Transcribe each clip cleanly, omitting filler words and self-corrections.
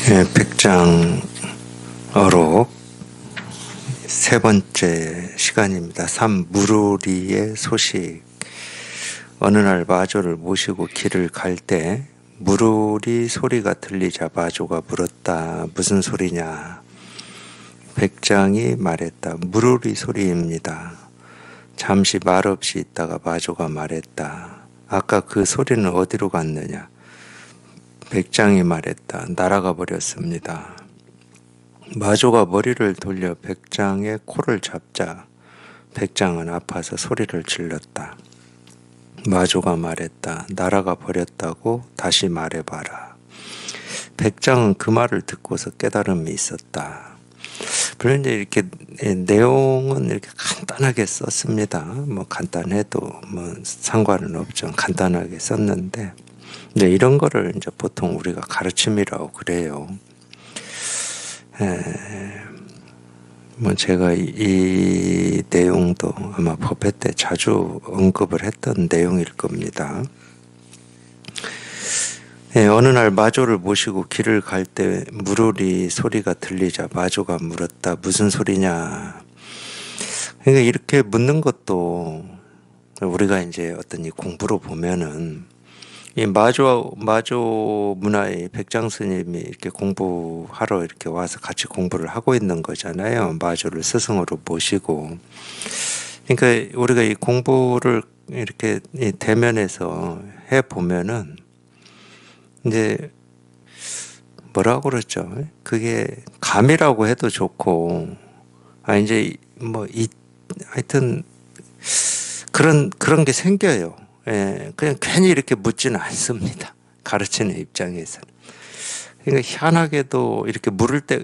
백장어록 세 번째 시간입니다. 무루리의 소식. 어느 날 마조를 모시고 길을 갈 때 무루리 소리가 들리자 마조가 물었다. 무슨 소리냐? 백장이 말했다. 무루리 소리입니다. 잠시 말없이 있다가 마조가 말했다. 아까 그 소리는 어디로 갔느냐? 백장이 말했다. 날아가 버렸습니다. 마조가 머리를 돌려 백장의 코를 잡자 백장은 아파서 소리를 질렀다. 마조가 말했다. 날아가 버렸다고 다시 말해봐라. 백장은 그 말을 듣고서 깨달음이 있었다. 물론 이제 이렇게 내용은 이렇게 간단하게 썼습니다. 뭐 간단해도 뭐 상관은 없죠. 간단하게 썼는데 이제 이런 거를 이제 보통 우리가 가르침이라고 그래요. 뭐 제가 이 내용도 아마 법회 때 자주 언급을 했던 내용일 겁니다. 어느 날 마조를 모시고 길을 갈 때 무루리 소리가 들리자 마조가 물었다. 무슨 소리냐? 그러니까 이렇게 묻는 것도 우리가 이제 어떤 이 공부로 보면은 이 마조 문화의 백장 스님이 이렇게 공부하러 이렇게 와서 같이 공부를 하고 있는 거잖아요. 마조를 스승으로 모시고. 그러니까 우리가 이 공부를 이렇게 이 대면에서 해 보면은 이제 뭐라고 그러죠? 그게 감이라고 해도 좋고, 이제 뭐 하여튼 그런 게 생겨요. 그냥 괜히 이렇게 묻지는 않습니다. 가르치는 입장에서는. 그러니까 희한하게도 이렇게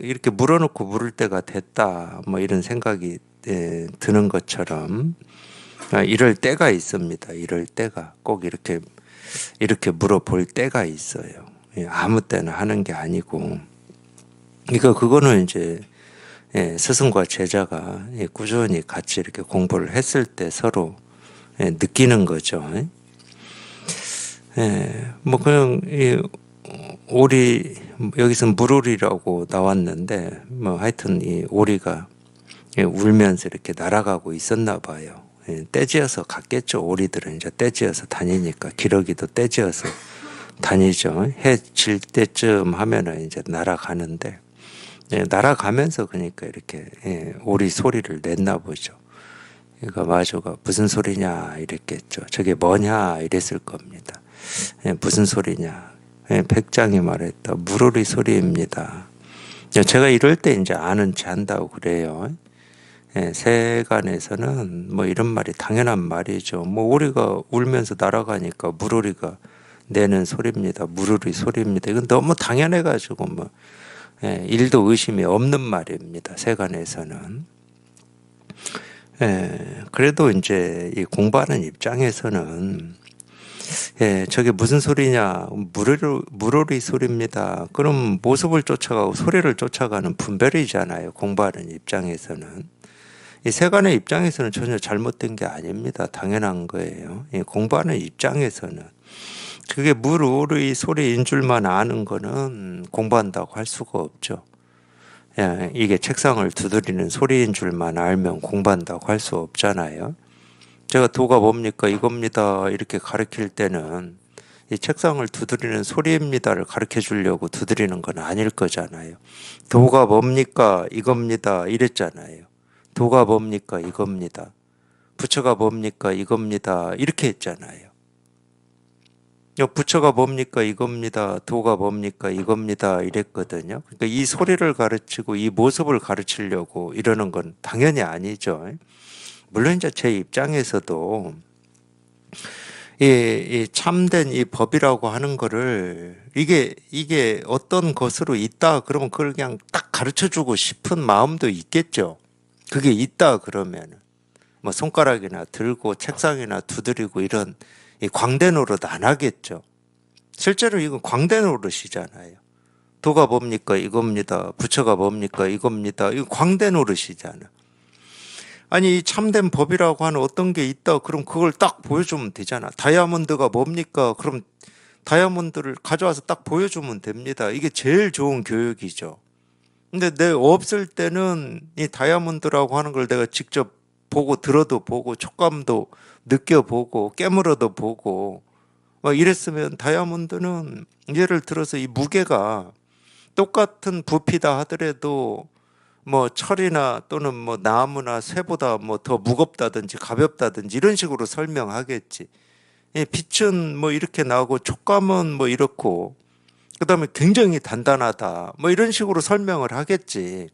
이렇게 물어놓고 물을 때가 됐다. 뭐 이런 생각이 드는 것처럼 이럴 때가 있습니다. 이럴 때가 꼭 이렇게 물어볼 때가 있어요. 아무 때나 하는 게 아니고. 그러니까 그거는 이제 스승과 제자가 꾸준히 같이 이렇게 공부를 했을 때 서로 느끼는 거죠. 뭐 그냥 오리 여기서 무루리라고 나왔는데 뭐 하여튼 이 오리가 울면서 이렇게 날아가고 있었나 봐요. 떼지어서 갔겠죠. 오리들은 이제 떼지어서 다니니까 기러기도 떼지어서 다니죠. 해 질 때쯤 하면은 이제 날아가는데 날아가면서 그러니까 이렇게 오리 소리를 냈나 보죠. 그러니까 마조가 무슨 소리냐 이랬겠죠. 저게 뭐냐 이랬을 겁니다. 무슨 소리냐. 백장이 말했다. 무루리 소리입니다. 제가 이럴 때 이제 아는 체 한다고 그래요. 세간에서는 뭐 이런 말이 당연한 말이죠. 뭐 오리가 울면서 날아가니까 무루리가 내는 소리입니다. 무루리 소리입니다. 이건 너무 당연해가지고 뭐 일도 의심이 없는 말입니다. 세간에서는. 그래도 이제 이 공부하는 입장에서는 저게 무슨 소리냐? 무루리 소리입니다. 그럼 모습을 쫓아가고 소리를 쫓아가는 분별이잖아요. 공부하는 입장에서는. 이 세간의 입장에서는 전혀 잘못된 게 아닙니다. 당연한 거예요. 공부하는 입장에서는. 그게 무루리 소리인 줄만 아는 거는 공부한다고 할 수가 없죠. 이게 책상을 두드리는 소리인 줄만 알면 공부한다고 할 수 없잖아요. 제가 도가 뭡니까? 이겁니다. 이렇게 가르칠 때는 이 책상을 두드리는 소리입니다를 가르쳐 주려고 두드리는 건 아닐 거잖아요. 도가 뭡니까? 이겁니다. 이랬잖아요. 도가 뭡니까? 이겁니다. 부처가 뭡니까? 이겁니다. 이렇게 했잖아요. 부처가 뭡니까? 이겁니다. 도가 뭡니까? 이겁니다. 이랬거든요. 그러니까 이 소리를 가르치고 이 모습을 가르치려고 이러는 건 당연히 아니죠. 물론 이제 제 입장에서도 이 참된 이 법이라고 하는 거를 이게 어떤 것으로 있다 그러면 그걸 그냥 딱 가르쳐 주고 싶은 마음도 있겠죠. 그게 있다 그러면 뭐 손가락이나 들고 책상이나 두드리고 이런 이 광대 노릇 안 하겠죠. 실제로 이건 광대 노릇이잖아요. 도가 뭡니까? 이겁니다. 부처가 뭡니까? 이겁니다. 이거 광대 노릇이잖아. 아니 이 참된 법이라고 하는 어떤 게 있다 그럼 그걸 딱 보여주면 되잖아. 다이아몬드가 뭡니까? 그럼 다이아몬드를 가져와서 딱 보여주면 됩니다. 이게 제일 좋은 교육이죠. 근데 내 없을 때는 이 다이아몬드라고 하는 걸 내가 직접 보고 들어도 보고 촉감도 느껴보고 깨물어도 보고 막 이랬으면 다이아몬드는 예를 들어서 이 무게가 똑같은 부피다 하더라도 뭐 철이나 또는 뭐 나무나 쇠보다 뭐 더 무겁다든지 가볍다든지 이런 식으로 설명하겠지. 예, 빛은 뭐 이렇게 나오고 촉감은 뭐 이렇고 그다음에 굉장히 단단하다 뭐 이런 식으로 설명을 하겠지.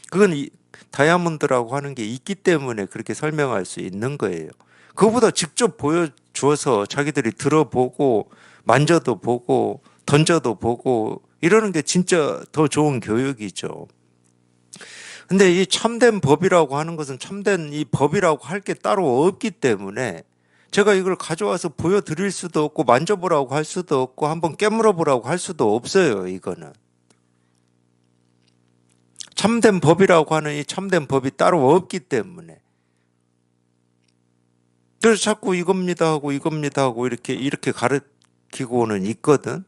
그건 다이아몬드라고 하는 게 있기 때문에 그렇게 설명할 수 있는 거예요. 그거보다 직접 보여주어서 자기들이 들어보고 만져도 보고 던져도 보고 이러는 게 진짜 더 좋은 교육이죠. 근데 이 참된 법이라고 하는 것은 참된 이 법이라고 할 게 따로 없기 때문에 제가 이걸 가져와서 보여드릴 수도 없고 만져보라고 할 수도 없고 한번 깨물어 보라고 할 수도 없어요. 이거는 참된 법이라고 하는 이 참된 법이 따로 없기 때문에 그래서 자꾸 이겁니다 하고 이겁니다 하고 이렇게 가르치고는 있거든.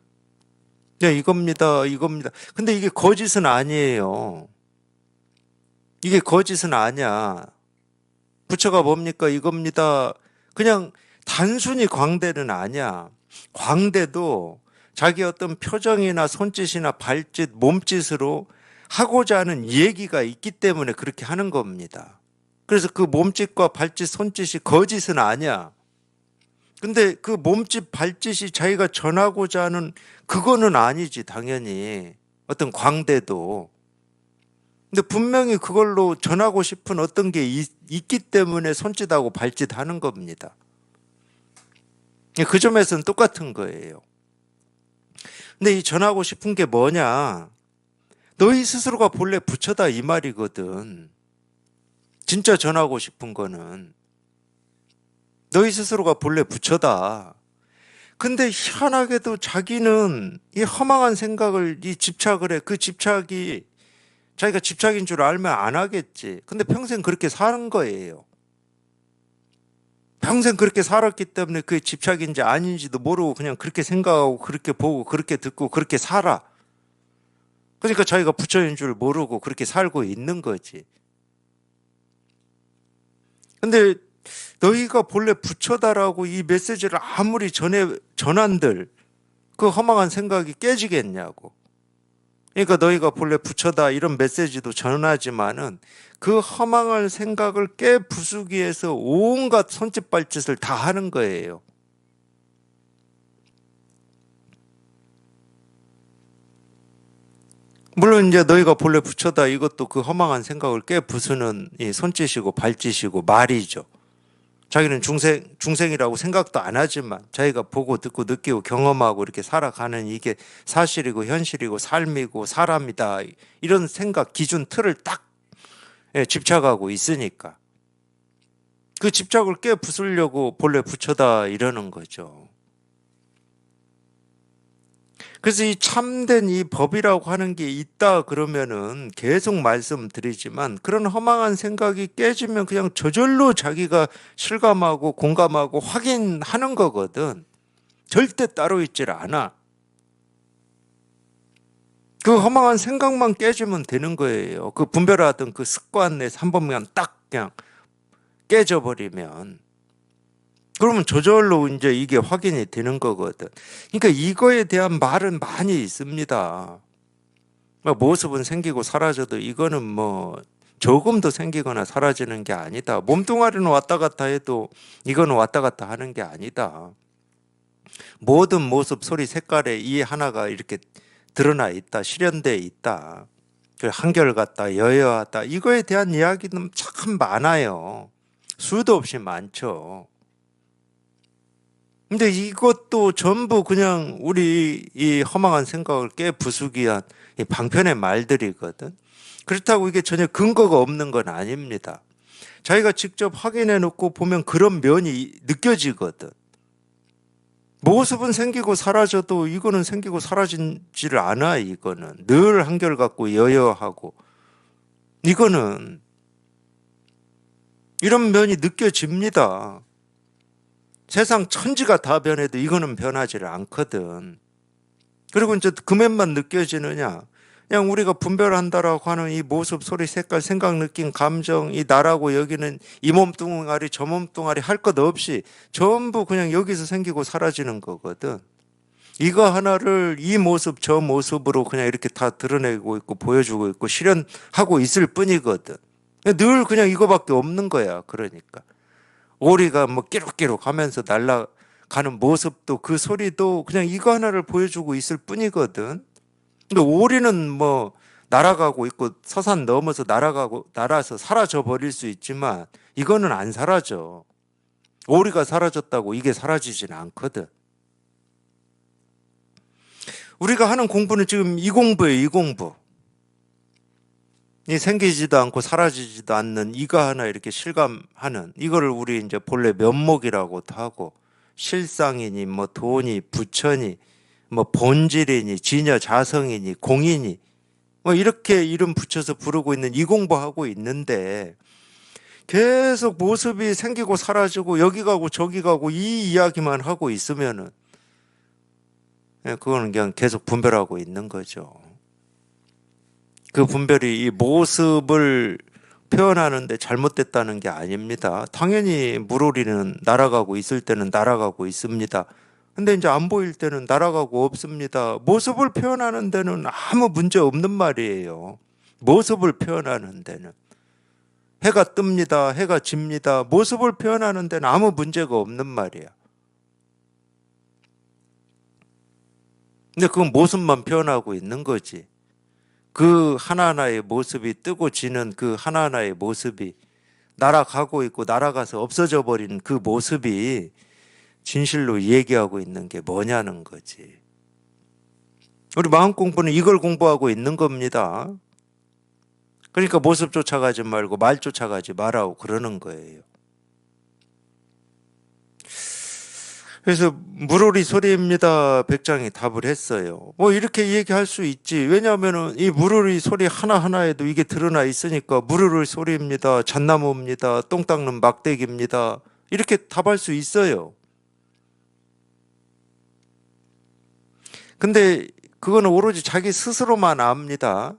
네, 이겁니다 이겁니다. 근데 이게 거짓은 아니에요. 이게 거짓은 아니야. 부처가 뭡니까? 이겁니다. 그냥 단순히 광대는 아니야. 광대도 자기 어떤 표정이나 손짓이나 발짓, 몸짓으로 하고자 하는 얘기가 있기 때문에 그렇게 하는 겁니다. 그래서 그 몸짓과 발짓, 손짓이 거짓은 아니야. 근데 그 몸짓, 발짓이 자기가 전하고자 하는 그거는 아니지, 당연히. 어떤 광대도. 근데 분명히 그걸로 전하고 싶은 어떤 게 있기 때문에 손짓하고 발짓하는 겁니다. 그 점에서는 똑같은 거예요. 근데 이 전하고 싶은 게 뭐냐? 너희 스스로가 본래 부처다 이 말이거든. 진짜 전하고 싶은 거는 너희 스스로가 본래 부처다. 근데 희한하게도 자기는 이 허망한 생각을 집착을 해. 그 집착이 자기가 집착인 줄 알면 안 하겠지. 근데 평생 그렇게 사는 거예요. 평생 그렇게 살았기 때문에 그게 집착인지 아닌지도 모르고 그냥 그렇게 생각하고 그렇게 보고 그렇게 듣고 그렇게 살아. 그러니까 자기가 부처인 줄 모르고 그렇게 살고 있는 거지. 근데 너희가 본래 부처다라고 이 메시지를 아무리 전한들 그 허망한 생각이 깨지겠냐고. 그러니까 너희가 본래 부처다 이런 메시지도 전하지만은 그 허망한 생각을 깨부수기 위해서 온갖 손짓발짓을 다 하는 거예요. 물론 이제 너희가 본래 부처다 이것도 그 허망한 생각을 깨부수는 이 손짓이고 발짓이고 말이죠. 자기는 중생이라고 생각도 안 하지만 자기가 보고 듣고 느끼고 경험하고 이렇게 살아가는 이게 사실이고 현실이고 삶이고 사람이다. 이런 생각 기준 틀을 딱 집착하고 있으니까 그 집착을 깨부수려고 본래 부처다 이러는 거죠. 그래서 이 참된 이 법이라고 하는 게 있다 그러면은 계속 말씀드리지만 그런 허망한 생각이 깨지면 그냥 저절로 자기가 실감하고 공감하고 확인하는 거거든. 절대 따로 있질 않아. 그 허망한 생각만 깨지면 되는 거예요. 그 분별하던 그 습관 내에서 한 번만 딱 그냥 깨져버리면 그러면 저절로 이제 이게 확인이 되는 거거든. 그러니까 이거에 대한 말은 많이 있습니다. 모습은 생기고 사라져도 이거는 뭐 조금도 생기거나 사라지는 게 아니다. 몸뚱아리는 왔다 갔다 해도 이거는 왔다 갔다 하는 게 아니다. 모든 모습, 소리, 색깔에 이 하나가 이렇게 드러나 있다. 실현되어 있다. 한결같다, 여여하다. 이거에 대한 이야기는 참 많아요. 수도 없이 많죠. 근데 이것도 전부 그냥 우리 이 허망한 생각을 깨부수기 위한 방편의 말들이거든. 그렇다고 이게 전혀 근거가 없는 건 아닙니다. 자기가 직접 확인해 놓고 보면 그런 면이 느껴지거든. 모습은 생기고 사라져도 이거는 생기고 사라지지를 않아. 이거는 늘 한결같고 여여하고 이거는 이런 면이 느껴집니다. 세상 천지가 다 변해도 이거는 변하지를 않거든. 그리고 이제 금액만 느껴지느냐? 그냥 우리가 분별한다라고 하는 이 모습, 소리, 색깔, 생각, 느낌, 감정, 이 나라고 여기는 이 몸뚱아리, 저 몸뚱아리 할 것 없이 전부 그냥 여기서 생기고 사라지는 거거든. 이거 하나를 이 모습, 저 모습으로 그냥 이렇게 다 드러내고 있고 보여주고 있고 실현하고 있을 뿐이거든. 늘 그냥 이거밖에 없는 거야. 그러니까. 오리가 뭐 끼룩끼룩 하면서 날아가는 모습도 그 소리도 그냥 이거 하나를 보여주고 있을 뿐이거든. 근데 오리는 뭐 날아가고 있고 서산 넘어서 날아서 사라져 버릴 수 있지만 이거는 안 사라져. 오리가 사라졌다고 이게 사라지진 않거든. 우리가 하는 공부는 지금 이 공부예요, 이 공부. 이 생기지도 않고 사라지지도 않는 이거 하나 이렇게 실감하는 이거를 우리 이제 본래 면목이라고도 하고 실상이니 뭐 도니 부처니 뭐 본질이니 진여 자성이니 공이니 뭐 이렇게 이름 붙여서 부르고 있는 이 공부하고 있는데 계속 모습이 생기고 사라지고 여기 가고 저기 가고 이 이야기만 하고 있으면은 그거는 그냥 계속 분별하고 있는 거죠. 그 분별이 이 모습을 표현하는데 잘못됐다는 게 아닙니다. 당연히 물오리는 날아가고 있을 때는 날아가고 있습니다. 근데 이제 안 보일 때는 날아가고 없습니다. 모습을 표현하는 데는 아무 문제 없는 말이에요. 모습을 표현하는 데는. 해가 뜹니다. 해가 집니다. 모습을 표현하는 데는 아무 문제가 없는 말이야. 근데 그건 모습만 표현하고 있는 거지. 그 하나하나의 모습이 뜨고 지는 그 하나하나의 모습이 날아가고 있고 날아가서 없어져 버리는 그 모습이 진실로 얘기하고 있는 게 뭐냐는 거지. 우리 마음 공부는 이걸 공부하고 있는 겁니다. 그러니까 모습 쫓아가지 말고 말 쫓아가지 말라고 그러는 거예요. 그래서 물오리 소리입니다. 백장이 답을 했어요. 뭐 이렇게 얘기할 수 있지. 왜냐하면은 이 물오리 소리 하나하나에도 이게 드러나 있으니까 물오리 소리입니다. 잣나무입니다. 똥 닦는 막대기입니다. 이렇게 답할 수 있어요. 근데 그거는 오로지 자기 스스로만 압니다.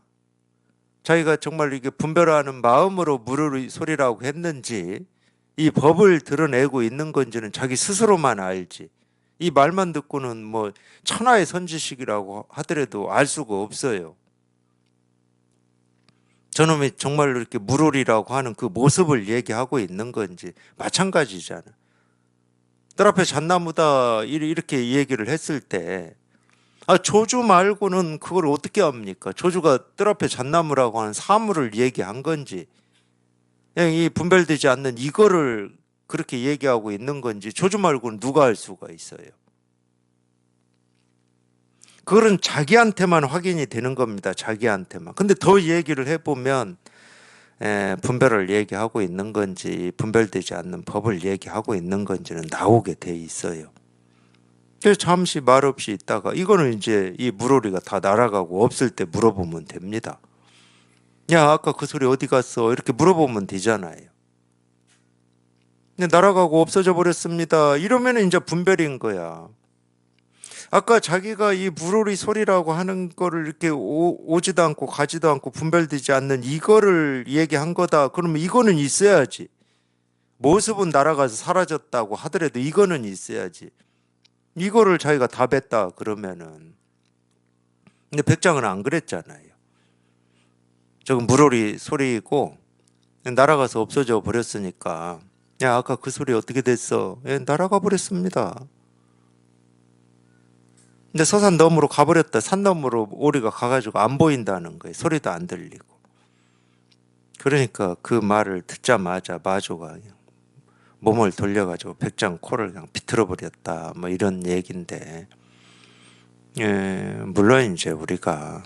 자기가 정말 이게 분별하는 마음으로 물오리 소리라고 했는지 이 법을 드러내고 있는 건지는 자기 스스로만 알지. 이 말만 듣고는 뭐 천하의 선지식이라고 하더라도 알 수가 없어요. 저놈이 정말로 이렇게 물오리라고 하는 그 모습을 얘기하고 있는 건지 마찬가지잖아. 뜰 앞에 잣나무다 이렇게 얘기를 했을 때 조주 말고는 그걸 어떻게 합니까? 조주가 뜰 앞에 잣나무라고 하는 사물을 얘기한 건지 이 분별되지 않는 이거를 그렇게 얘기하고 있는 건지 조주 말고는 누가 알 수가 있어요. 그거는 자기한테만 확인이 되는 겁니다. 자기한테만. 근데 더 얘기를 해보면 분별을 얘기하고 있는 건지 분별되지 않는 법을 얘기하고 있는 건지는 나오게 돼 있어요. 그래서 잠시 말없이 있다가 이거는 이제 이 물오리가 다 날아가고 없을 때 물어보면 됩니다. 야, 아까 그 소리 어디 갔어? 이렇게 물어보면 되잖아요. 근데 날아가고 없어져 버렸습니다. 이러면 이제 분별인 거야. 아까 자기가 이 물오리 소리라고 하는 거를 이렇게 오지도 않고 가지도 않고 분별되지 않는 이거를 얘기한 거다. 그러면 이거는 있어야지. 모습은 날아가서 사라졌다고 하더라도 이거는 있어야지. 이거를 자기가 답했다 그러면은. 근데 백장은 안 그랬잖아요. 저건 물오리 소리이고 날아가서 없어져 버렸으니까 야, 아까 그 소리 어떻게 됐어? 날아가 버렸습니다. 근데 서산 너머로 가버렸다. 산 너머로 오리가 가가지고 안 보인다는 거예요. 소리도 안 들리고. 그러니까 그 말을 듣자마자 마조가 그냥 몸을 돌려가지고 백장 코를 그냥 비틀어 버렸다. 뭐 이런 얘기인데, 물론 이제 우리가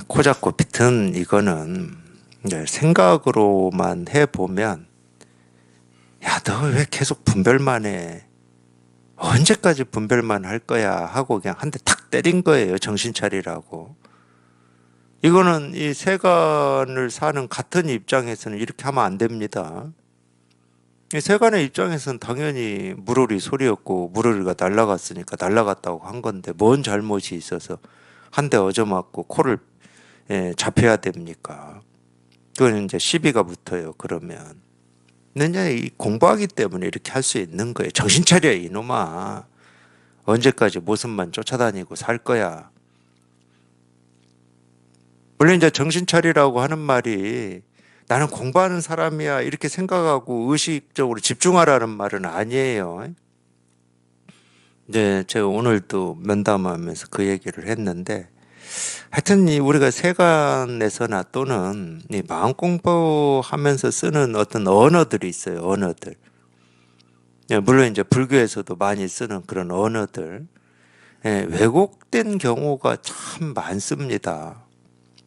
코 잡고 비튼 이거는 생각으로만 해보면 야, 너 왜 계속 분별만 해? 언제까지 분별만 할 거야 하고 그냥 한 대 탁 때린 거예요. 정신 차리라고. 이거는 이 세간을 사는 같은 입장에서는 이렇게 하면 안 됩니다. 이 세간의 입장에선 당연히 물오리 소리였고 물오리가 날아갔으니까 날아갔다고 한 건데 뭔 잘못이 있어서 한 대 얻어맞고 코를 잡혀야 됩니까? 그건 이제 시비가 붙어요. 그러면. 근데 이 공부하기 때문에 이렇게 할 수 있는 거예요. 정신 차려 이놈아. 언제까지 모습만 쫓아다니고 살 거야. 물론 이제 정신 차리라고 하는 말이 나는 공부하는 사람이야 이렇게 생각하고 의식적으로 집중하라는 말은 아니에요. 이제 제가 오늘도 면담하면서 그 얘기를 했는데 하여튼 이 우리가 세간에서나 또는 이 마음 공부하면서 쓰는 어떤 언어들이 있어요. 언어들. 예, 물론 이제 불교에서도 많이 쓰는 그런 언어들. 예, 왜곡된 경우가 참 많습니다.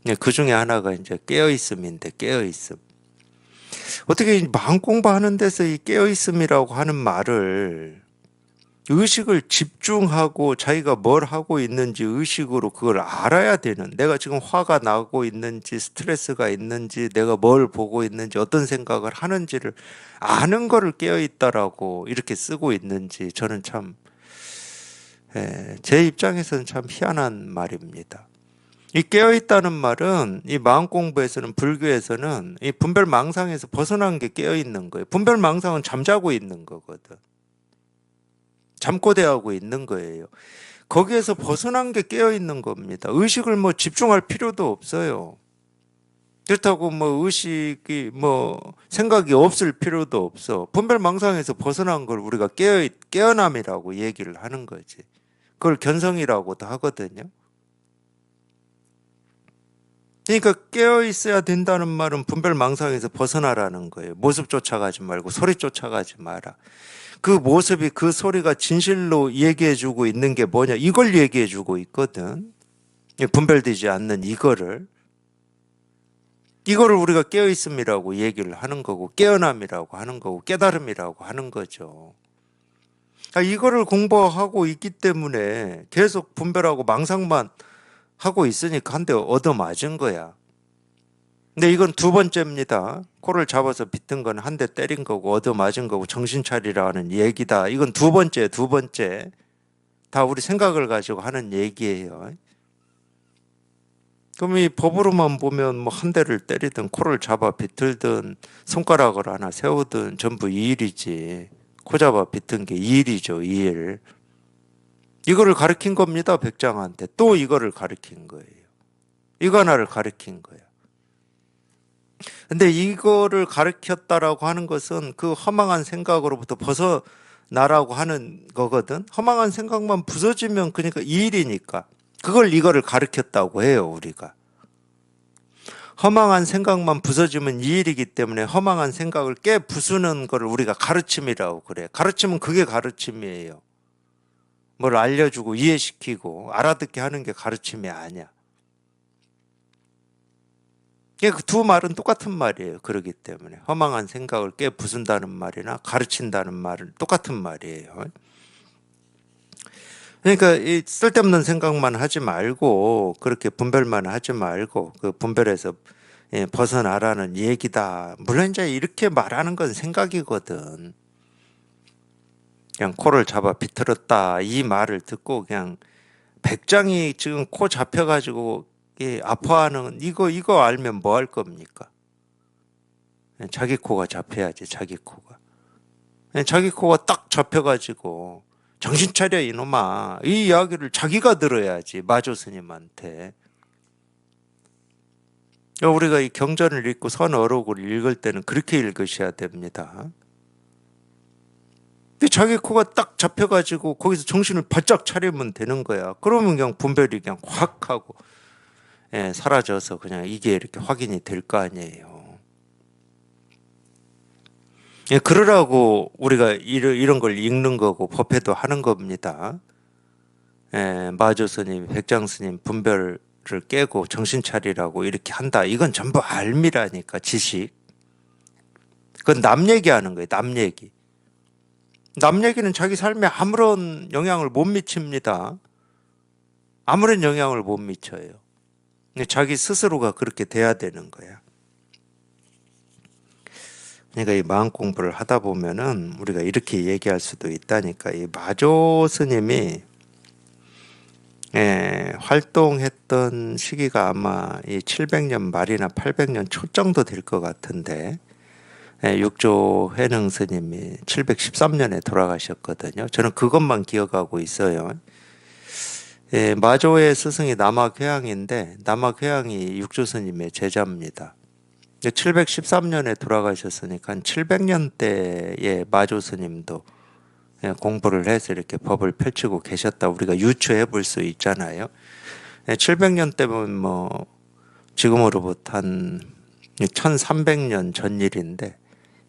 예, 그 중에 하나가 이제 깨어있음인데 깨어있음. 어떻게 이 마음 공부하는 데서 이 깨어있음이라고 하는 말을 의식을 집중하고 자기가 뭘 하고 있는지 의식으로 그걸 알아야 되는 내가 지금 화가 나고 있는지 스트레스가 있는지 내가 뭘 보고 있는지 어떤 생각을 하는지를 아는 거를 깨어있다라고 이렇게 쓰고 있는지 저는 참 제 입장에서는 참 희한한 말입니다. 이 깨어있다는 말은 이 마음 공부에서는 불교에서는 이 분별망상에서 벗어난 게 깨어있는 거예요. 분별망상은 잠자고 있는 거거든. 잠꼬대하고 있는 거예요. 거기에서 벗어난 게 깨어있는 겁니다. 의식을 뭐 집중할 필요도 없어요. 그렇다고 뭐 의식이 뭐 생각이 없을 필요도 없어. 분별망상에서 벗어난 걸 우리가 깨어남이라고 얘기를 하는 거지. 그걸 견성이라고도 하거든요. 그러니까 깨어 있어야 된다는 말은 분별망상에서 벗어나라는 거예요. 모습 쫓아가지 말고 소리 쫓아가지 마라. 그 모습이 그 소리가 진실로 얘기해주고 있는 게 뭐냐? 이걸 얘기해주고 있거든. 분별되지 않는 이거를 우리가 깨어 있음이라고 얘기를 하는 거고 깨어남이라고 하는 거고 깨달음이라고 하는 거죠. 이거를 공부하고 있기 때문에 계속 분별하고 망상만 하고 있으니까 한 대 얻어맞은 거야. 근데 이건 두 번째입니다. 코를 잡아서 비튼 건 한 대 때린 거고 얻어맞은 거고 정신 차리라는 얘기다. 이건 두 번째, 두 번째. 다 우리 생각을 가지고 하는 얘기예요. 그럼 이 법으로만 보면 뭐 한 대를 때리든 코를 잡아 비틀든 손가락을 하나 세우든 전부 이 일이지. 코 잡아 비튼 게 이 일이죠, 이 일. 이거를 가르친 겁니다, 백장한테. 또 이거를 가르친 거예요. 이거 하나를 가르친 거예요. 근데 이거를 가르쳤다라고 하는 것은 그 허망한 생각으로부터 벗어나라고 하는 거거든. 허망한 생각만 부서지면 그러니까 이 일이니까. 이거를 가르쳤다고 해요, 우리가. 허망한 생각만 부서지면 이 일이기 때문에 허망한 생각을 깨 부수는 걸 우리가 가르침이라고 그래. 가르침은 그게 가르침이에요. 뭘 알려주고 이해시키고 알아듣게 하는 게 가르침이 아니야. 그 두 말은 똑같은 말이에요. 그러기 때문에 허망한 생각을 깨 부순다는 말이나 가르친다는 말은 똑같은 말이에요. 그러니까 이 쓸데없는 생각만 하지 말고 그렇게 분별만 하지 말고 그 분별에서 벗어나라는 얘기다. 물론 이제 이렇게 말하는 건 생각이거든. 그냥 코를 잡아 비틀었다 이 말을 듣고 그냥 백장이 지금 코 잡혀가지고 아파하는 이거 알면 뭐 할 겁니까? 자기 코가 잡혀야지 자기 코가. 자기 코가 딱 잡혀가지고 정신 차려 이놈아 이 이야기를 자기가 들어야지 마조 스님한테. 우리가 이 경전을 읽고 선어록을 읽을 때는 그렇게 읽으셔야 됩니다. 자기 코가 딱 잡혀가지고 거기서 정신을 바짝 차리면 되는 거야. 그러면 그냥 분별이 그냥 확 하고 사라져서 그냥 이게 이렇게 확인이 될 거 아니에요. 그러라고 우리가 이런 걸 읽는 거고 법회도 하는 겁니다. 마조 스님, 백장 스님 분별을 깨고 정신 차리라고 이렇게 한다. 이건 전부 알미라니까 지식. 그건 남 얘기하는 거예요. 남 얘기. 남 얘기는 자기 삶에 아무런 영향을 못 미칩니다. 아무런 영향을 못 미쳐요. 자기 스스로가 그렇게 돼야 되는 거야. 그러니까 이 마음 공부를 하다 보면은 우리가 이렇게 얘기할 수도 있다니까. 이 마조 스님이 활동했던 시기가 아마 이 700년 말이나 800년 초 정도 될 것 같은데, 육조 회능 스님이 713년에 돌아가셨거든요. 저는 그것만 기억하고 있어요. 마조의 스승이 남학회양인데 남학회양이 육조 스님의 제자입니다. 713년에 돌아가셨으니까 700년대에 마조 스님도 공부를 해서 이렇게 법을 펼치고 계셨다 우리가 유추해 볼 수 있잖아요. 700년 때면 뭐 지금으로부터 한 1300년 전 일인데,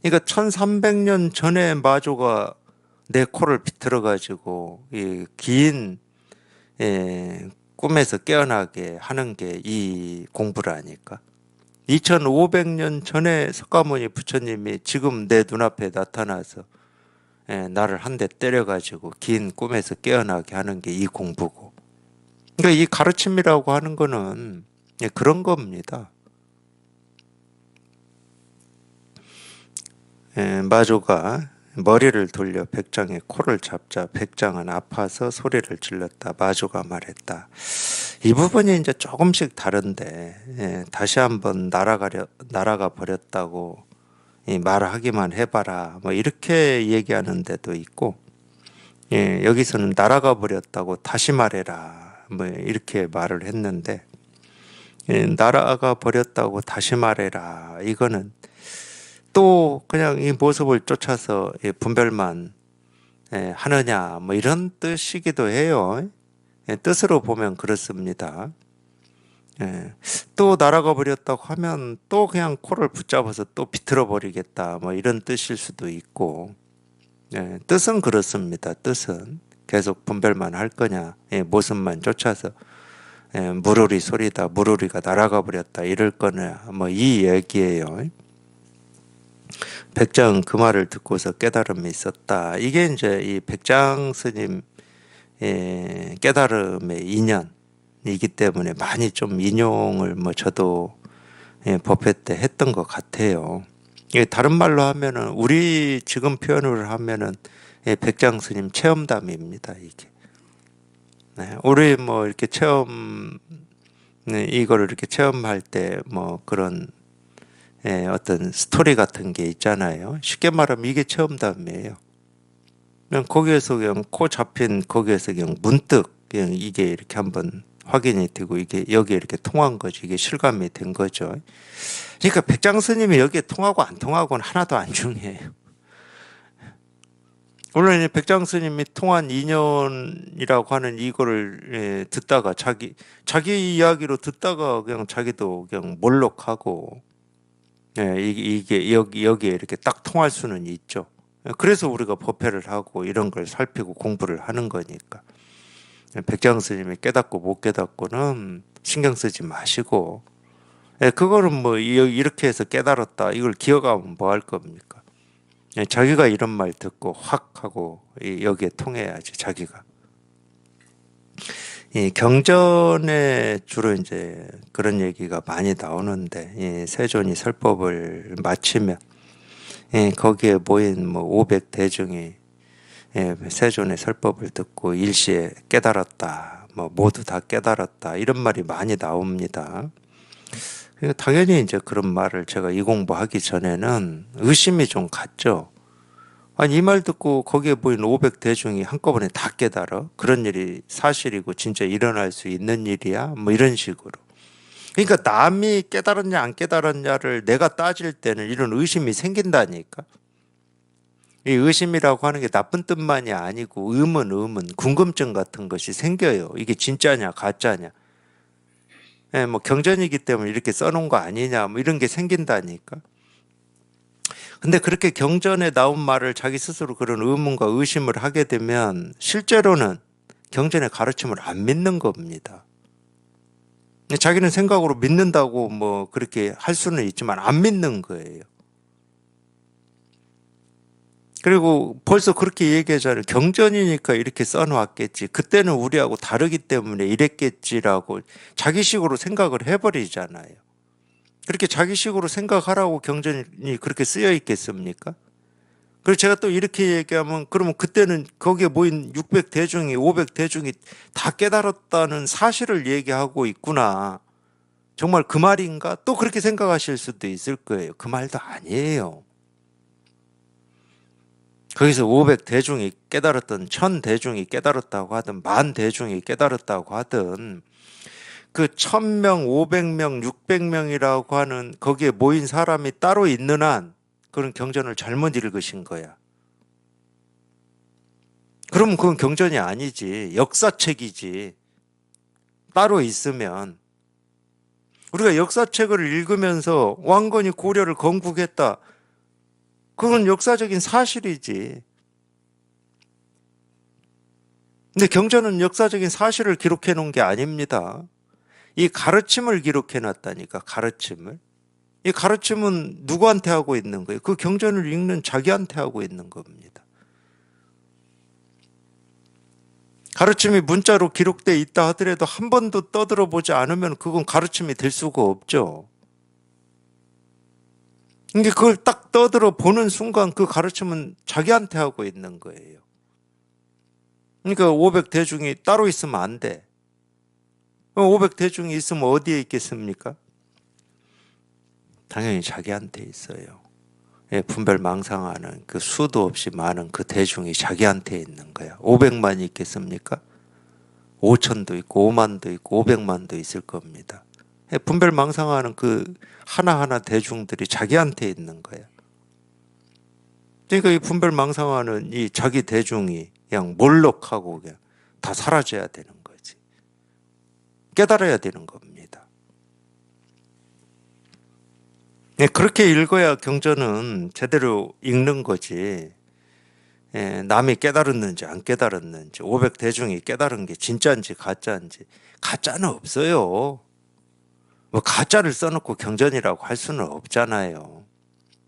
그러니까 1300년 전에 마조가 내 코를 비틀어 가지고 이긴 꿈에서 깨어나게 하는 게 이 공부라니까. 2500년 전에 석가모니 부처님이 지금 내 눈앞에 나타나서 나를 한 대 때려가지고 긴 꿈에서 깨어나게 하는 게 이 공부고. 그러니까 이 가르침이라고 하는 거는 그런 겁니다. 마조가 머리를 돌려 백장의 코를 잡자 백장은 아파서 소리를 질렀다. 마조가 말했다. 이 부분이 이제 조금씩 다른데, 다시 한번 날아가 버렸다고 말하기만 해봐라. 뭐 이렇게 얘기하는 데도 있고, 여기서는 날아가 버렸다고 다시 말해라. 뭐 이렇게 말을 했는데, 날아가 버렸다고 다시 말해라. 이거는 또 그냥 이 모습을 쫓아서 분별만 하느냐 뭐 이런 뜻이기도 해요. 뜻으로 보면 그렇습니다. 또 날아가 버렸다고 하면 또 그냥 코를 붙잡아서 또 비틀어 버리겠다 뭐 이런 뜻일 수도 있고, 뜻은 그렇습니다. 뜻은 계속 분별만 할 거냐, 모습만 쫓아서 무르리 소리다, 무르리가 날아가 버렸다 이럴 거냐 뭐 이 얘기예요. 백장 그 말을 듣고서 깨달음이 있었다. 이게 이제 이 백장 스님 깨달음의 인연이기 때문에 많이 좀 인용을 뭐 저도 법회 때 했던 것 같아요. 이게 다른 말로 하면은 우리 지금 표현을 하면은 백장 스님 체험담입니다. 이게. 네, 우리 뭐 이렇게 체험 이거를 이렇게 체험할 때 뭐 그런 어떤 스토리 같은 게 있잖아요. 쉽게 말하면 이게 체험담이에요. 그냥 거기에서 그냥 코 잡힌 거기에서 그냥 문득 그냥 이게 이렇게 한번 확인이 되고 이게 여기에 이렇게 통한 거지. 이게 실감이 된 거죠. 그러니까 백장 스님이 여기에 통하고 안 통하고는 하나도 안 중요해요. 물론 이 백장 스님이 통한 인연이라고 하는 이거를 듣다가 자기 이야기로 듣다가 그냥 자기도 그냥 몰록하고, 이게 여기에 이렇게 딱 통할 수는 있죠. 그래서 우리가 법회를 하고 이런 걸 살피고 공부를 하는 거니까. 백장 스님이 깨닫고 못 깨닫고는 신경 쓰지 마시고, 그거는 뭐 이렇게 해서 깨달았다 이걸 기억하면 뭐 할 겁니까? 자기가 이런 말 듣고 확 하고 여기에 통해야지 자기가. 이 경전에 주로 이제 그런 얘기가 많이 나오는데, 이 세존이 설법을 마치면 거기에 모인 뭐 500대중이 세존의 설법을 듣고 일시에 깨달았다, 뭐 모두 다 깨달았다 이런 말이 많이 나옵니다. 당연히 이제 그런 말을 제가 이 공부하기 전에는 의심이 좀 갔죠. 아니 이 말 듣고 거기에 보인 500대중이 한꺼번에 다 깨달아? 그런 일이 사실이고 진짜 일어날 수 있는 일이야? 뭐 이런 식으로. 그러니까 남이 깨달았냐 안 깨달았냐를 내가 따질 때는 이런 의심이 생긴다니까. 이 의심이라고 하는 게 나쁜 뜻만이 아니고 의문, 궁금증 같은 것이 생겨요. 이게 진짜냐 가짜냐. 뭐 경전이기 때문에 이렇게 써놓은 거 아니냐 뭐 이런 게 생긴다니까. 근데 그렇게 경전에 나온 말을 자기 스스로 그런 의문과 의심을 하게 되면 실제로는 경전의 가르침을 안 믿는 겁니다. 자기는 생각으로 믿는다고 뭐 그렇게 할 수는 있지만 안 믿는 거예요. 그리고 벌써 그렇게 얘기하잖아요. 경전이니까 이렇게 써놓았겠지. 그때는 우리하고 다르기 때문에 이랬겠지라고 자기식으로 생각을 해버리잖아요. 그렇게 자기식으로 생각하라고 경전이 그렇게 쓰여 있겠습니까? 그리고 제가 또 이렇게 얘기하면 그러면 그때는 거기에 모인 600대중이 500대중이 다 깨달았다는 사실을 얘기하고 있구나. 정말 그 말인가? 또 그렇게 생각하실 수도 있을 거예요. 그 말도 아니에요. 거기서 500대중이 깨달았던 1000대중이 깨달았다고 하든 10,000대중이 깨달았다고 하든 그 1000명, 500명, 600명이라고 하는 거기에 모인 사람이 따로 있는 한 그런 경전을 잘못 읽으신 거야. 그러면 그건 경전이 아니지. 역사책이지. 따로 있으면. 우리가 역사책을 읽으면서 왕건이 고려를 건국했다. 그건 역사적인 사실이지. 근데 경전은 역사적인 사실을 기록해 놓은 게 아닙니다. 이 가르침을 기록해 놨다니까, 가르침을. 이 가르침은 누구한테 하고 있는 거예요? 그 경전을 읽는 자기한테 하고 있는 겁니다. 가르침이 문자로 기록되어 있다 하더라도 한 번도 떠들어 보지 않으면 그건 가르침이 될 수가 없죠. 근데 그걸 딱 떠들어 보는 순간 그 가르침은 자기한테 하고 있는 거예요. 그러니까 500대중이 따로 있으면 안 돼. 500대중이 있으면 어디에 있겠습니까? 당연히 자기한테 있어요. 예, 분별망상하는 그 수도 없이 많은 그 대중이 자기한테 있는 거야. 500만이 있겠습니까? 5천도 있고 5만도 있고 500만도 있을 겁니다. 예, 분별망상하는 그 하나하나 대중들이 자기한테 있는 거야. 그러니까 이 분별망상하는 이 자기 대중이 그냥 몰록하고 그냥 다 사라져야 되는 거지. 깨달아야 되는 겁니다. 예, 그렇게 읽어야 경전은 제대로 읽는 거지. 예, 남이 깨달았는지 안 깨달았는지 500대중이 깨달은 게 진짜인지 가짜인지 가짜는 없어요. 뭐 가짜를 써놓고 경전이라고 할 수는 없잖아요.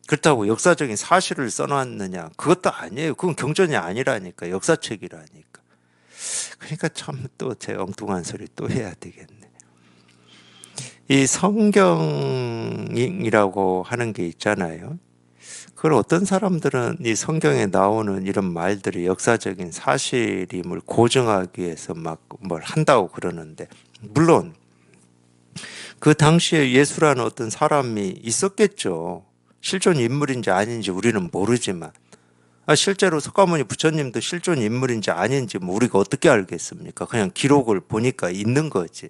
그렇다고 역사적인 사실을 써놨느냐 그것도 아니에요. 그건 경전이 아니라니까 역사책이라니까. 그러니까 참 또 제 엉뚱한 소리 또 해야 되겠네. 이 성경이라고 하는 게 있잖아요. 그걸 어떤 사람들은 이 성경에 나오는 이런 말들이 역사적인 사실임을 고증하기 위해서 막 뭘 한다고 그러는데, 물론 그 당시에 예수라는 어떤 사람이 있었겠죠. 실존 인물인지 아닌지 우리는 모르지만, 실제로 석가모니 부처님도 실존 인물인지 아닌지 뭐 우리가 어떻게 알겠습니까? 그냥 기록을 보니까 있는 거지.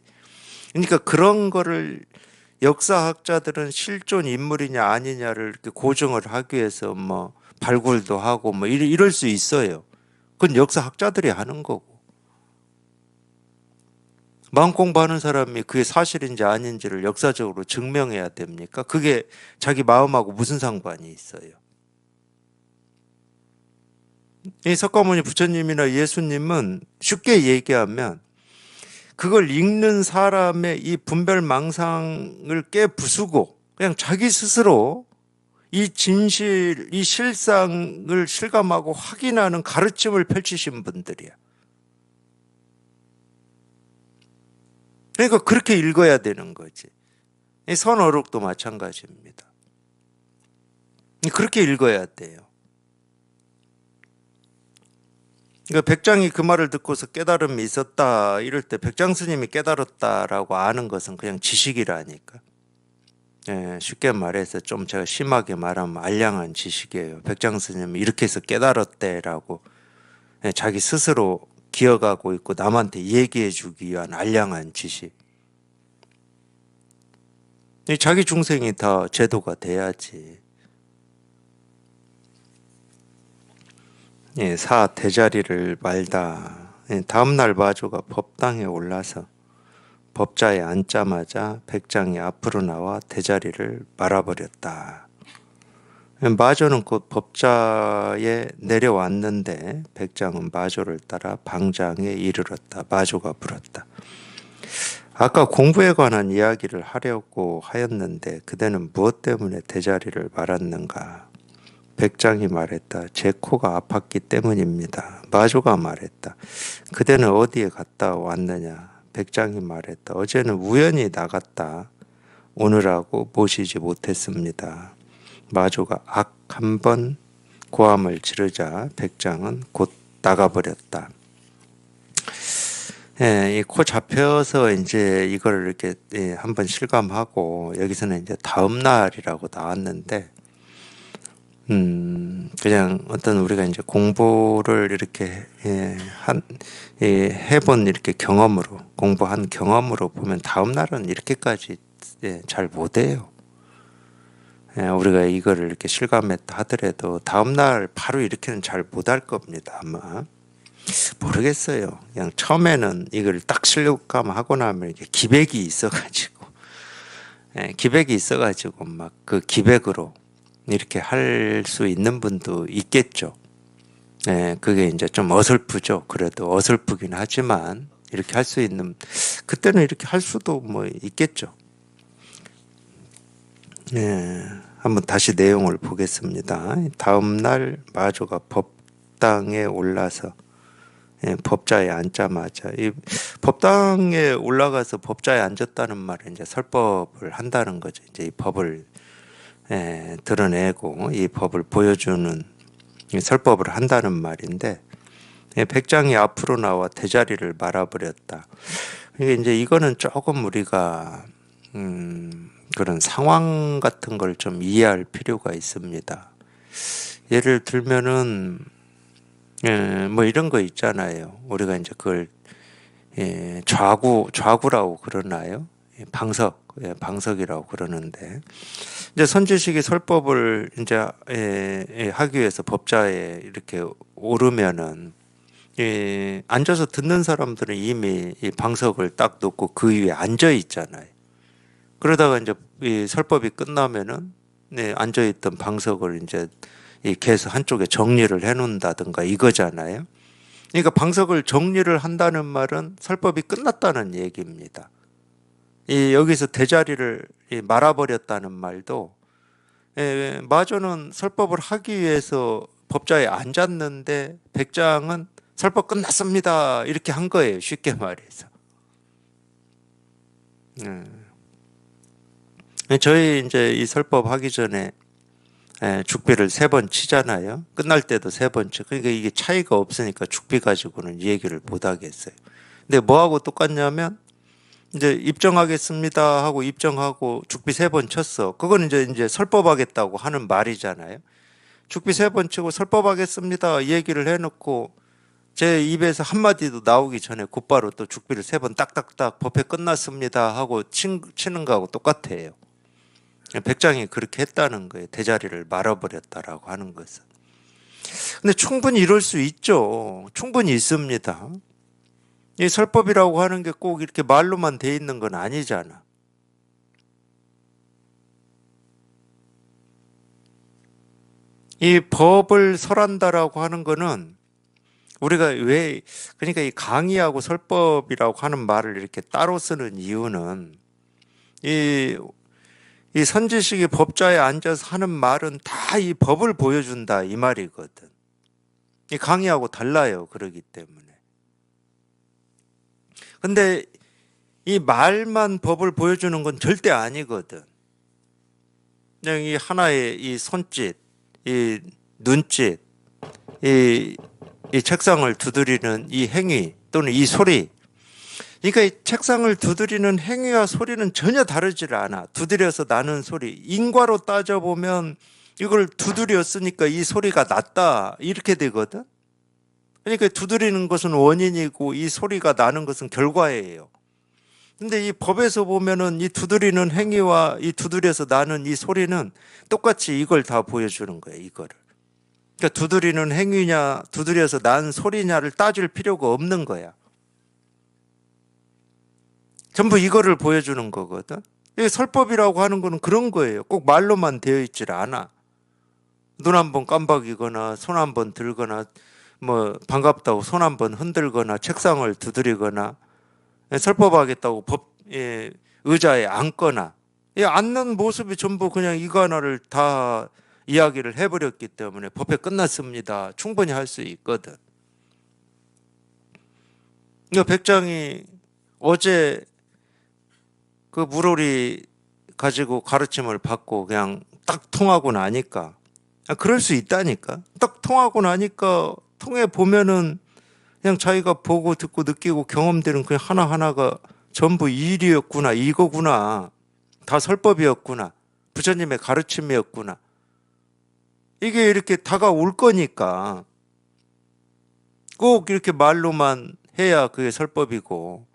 그러니까 그런 거를 역사학자들은 실존 인물이냐 아니냐를 이렇게 고증을 하기 위해서 뭐 발굴도 하고 뭐 이럴 수 있어요. 그건 역사학자들이 하는 거고. 마음 공부하는 사람이 그게 사실인지 아닌지를 역사적으로 증명해야 됩니까? 그게 자기 마음하고 무슨 상관이 있어요? 이 석가모니 부처님이나 예수님은 쉽게 얘기하면 그걸 읽는 사람의 이 분별망상을 깨부수고 그냥 자기 스스로 이 진실, 이 실상을 실감하고 확인하는 가르침을 펼치신 분들이야. 그러니까 그렇게 읽어야 되는 거지. 이 선어록도 마찬가지입니다. 그렇게 읽어야 돼요. 그러니까 백장이 그 말을 듣고서 깨달음이 있었다 이럴 때 백장 스님이 깨달았다라고 아는 것은 그냥 지식이라니까. 예, 쉽게 말해서 좀 제가 심하게 말하면 알량한 지식이에요. 백장 스님이 이렇게 해서 깨달았대라고 자기 스스로 기억하고 있고 남한테 얘기해 주기 위한 알량한 지식. 자기 중생이 다 제도가 돼야지. 예, 사 대자리를 말다. 다음날 마조가 법당에 올라서 법자에 앉자마자 백장이 앞으로 나와 대자리를 말아버렸다. 마조는 곧 법자에 내려왔는데 백장은 마조를 따라 방장에 이르렀다. 마조가 물었다. 아까 공부에 관한 이야기를 하려고 하였는데 그대는 무엇 때문에 대자리를 말았는가? 백장이 말했다. 제 코가 아팠기 때문입니다. 마조가 말했다. 그대는 어디에 갔다 왔느냐? 백장이 말했다. 어제는 우연히 나갔다 오느라고 모시지 못했습니다. 마조가 악 한 번 고함을 지르자 백장은 곧 나가버렸다. 이 코 잡혀서 이제 이거를 이렇게 한번 실감하고 여기서는 이제 다음 날이라고 나왔는데 그냥 어떤 우리가 이제 공부를 이렇게 해본 이렇게 경험으로 공부한 경험으로 보면 다음 날은 이렇게까지 잘 못해요. 우리가 이거를 이렇게 실감했다 하더라도 다음 날 바로 이렇게는 잘 못할 겁니다. 아마 모르겠어요. 그냥 처음에는 이걸 딱 실감하고 나면 이게 기백이 있어가지고 막 그 기백으로 이렇게 할 수 있는 분도 있겠죠. 그게 이제 좀 어설프죠. 그래도 어설프긴 하지만 이렇게 할 수 있는 그때는 이렇게 할 수도 뭐 있겠죠. 한번 다시 내용을 보겠습니다. 다음 날 마조가 법당에 올라서 법자에 앉자마자 이 법당에 올라가서 법자에 앉았다는 말은 이제 설법을 한다는 거죠. 이제 이 법을 드러내고 이 법을 보여주는 설법을 한다는 말인데 백장이 앞으로 나와 대자리를 말아버렸다. 이게 이제 이거는 조금 우리가 그런 상황 같은 걸 좀 이해할 필요가 있습니다. 예를 들면은 뭐 이런 거 있잖아요. 우리가 이제 그걸 좌구라고 그러나요? 방석이라고 그러는데 이제 선지식이 설법을 이제 하기 위해서 법자에 이렇게 오르면은 앉아서 듣는 사람들은 이미 이 방석을 딱 놓고 그 위에 앉아 있잖아요. 그러다가 이제 이 설법이 끝나면은 앉아 있던 방석을 이제 계속 한쪽에 정리를 해 놓는다든가 이거잖아요. 그러니까 방석을 정리를 한다는 말은 설법이 끝났다는 얘기입니다. 여기서 대자리를 말아버렸다는 말도 마조는 설법을 하기 위해서 법자에 앉았는데 백장은 설법 끝났습니다 이렇게 한 거예요. 쉽게 말해서. 저희 이제 이 설법 하기 전에 죽비를 3번 치잖아요. 끝날 때도 3번 치. 그러니까 이게 차이가 없으니까 죽비 가지고는 이 얘기를 못 하겠어요. 근데 뭐하고 똑같냐면 이제 입정하겠습니다 하고 입정하고 죽비 3번 쳤어. 그건 이제 설법하겠다고 하는 말이잖아요. 죽비 3번 치고 설법하겠습니다 얘기를 해놓고 제 입에서 한마디도 나오기 전에 곧바로 또 죽비를 3번 딱딱딱 법회 끝났습니다 하고 치는 거하고 똑같아요. 백장이 그렇게 했다는 거예요. 대자리를 말아버렸다라고 하는 것은. 근데 충분히 이럴 수 있죠. 충분히 있습니다. 이 설법이라고 하는 게 꼭 이렇게 말로만 돼 있는 건 아니잖아. 이 법을 설한다라고 하는 거는 우리가 왜 그러니까 이 강의하고 설법이라고 하는 말을 이렇게 따로 쓰는 이유는 이 선지식이 법자에 앉아서 하는 말은 다 이 법을 보여준다 이 말이거든. 이 강의하고 달라요. 그러기 때문에. 근데 이 말만 법을 보여주는 건 절대 아니거든. 그냥 이 하나의 이 손짓, 이 눈짓, 이 책상을 두드리는 이 행위 또는 이 소리. 그러니까 이 책상을 두드리는 행위와 소리는 전혀 다르질 않아. 두드려서 나는 소리. 인과로 따져보면 이걸 두드렸으니까 이 소리가 났다. 이렇게 되거든. 그러니까 두드리는 것은 원인이고 이 소리가 나는 것은 결과예요. 근데 이 법에서 보면은 이 두드리는 행위와 이 두드려서 나는 이 소리는 똑같이 이걸 다 보여주는 거예요. 이거를. 그러니까 두드리는 행위냐 두드려서 난 소리냐를 따질 필요가 없는 거야. 전부 이거를 보여주는 거거든. 이 설법이라고 하는 거는 그런 거예요. 꼭 말로만 되어 있질 않아. 눈 한 번 깜박이거나 손 한 번 들거나 뭐 반갑다고 손 한 번 흔들거나 책상을 두드리거나 설법하겠다고 의자에 앉거나 앉는 모습이 전부 그냥 이거 하나를 다 이야기를 해버렸기 때문에 법회 끝났습니다. 충분히 할 수 있거든. 백장이 어제 그 물오리 가지고 가르침을 받고 그냥 딱 통하고 나니까, 그럴 수 있다니까. 딱 통하고 나니까 통해 보면은 그냥 자기가 보고 듣고 느끼고 경험되는 그 하나하나가 전부 이 일이었구나, 이거구나, 다 설법이었구나, 부처님의 가르침이었구나. 이게 이렇게 다가올 거니까 꼭 이렇게 말로만 해야 그게 설법이고,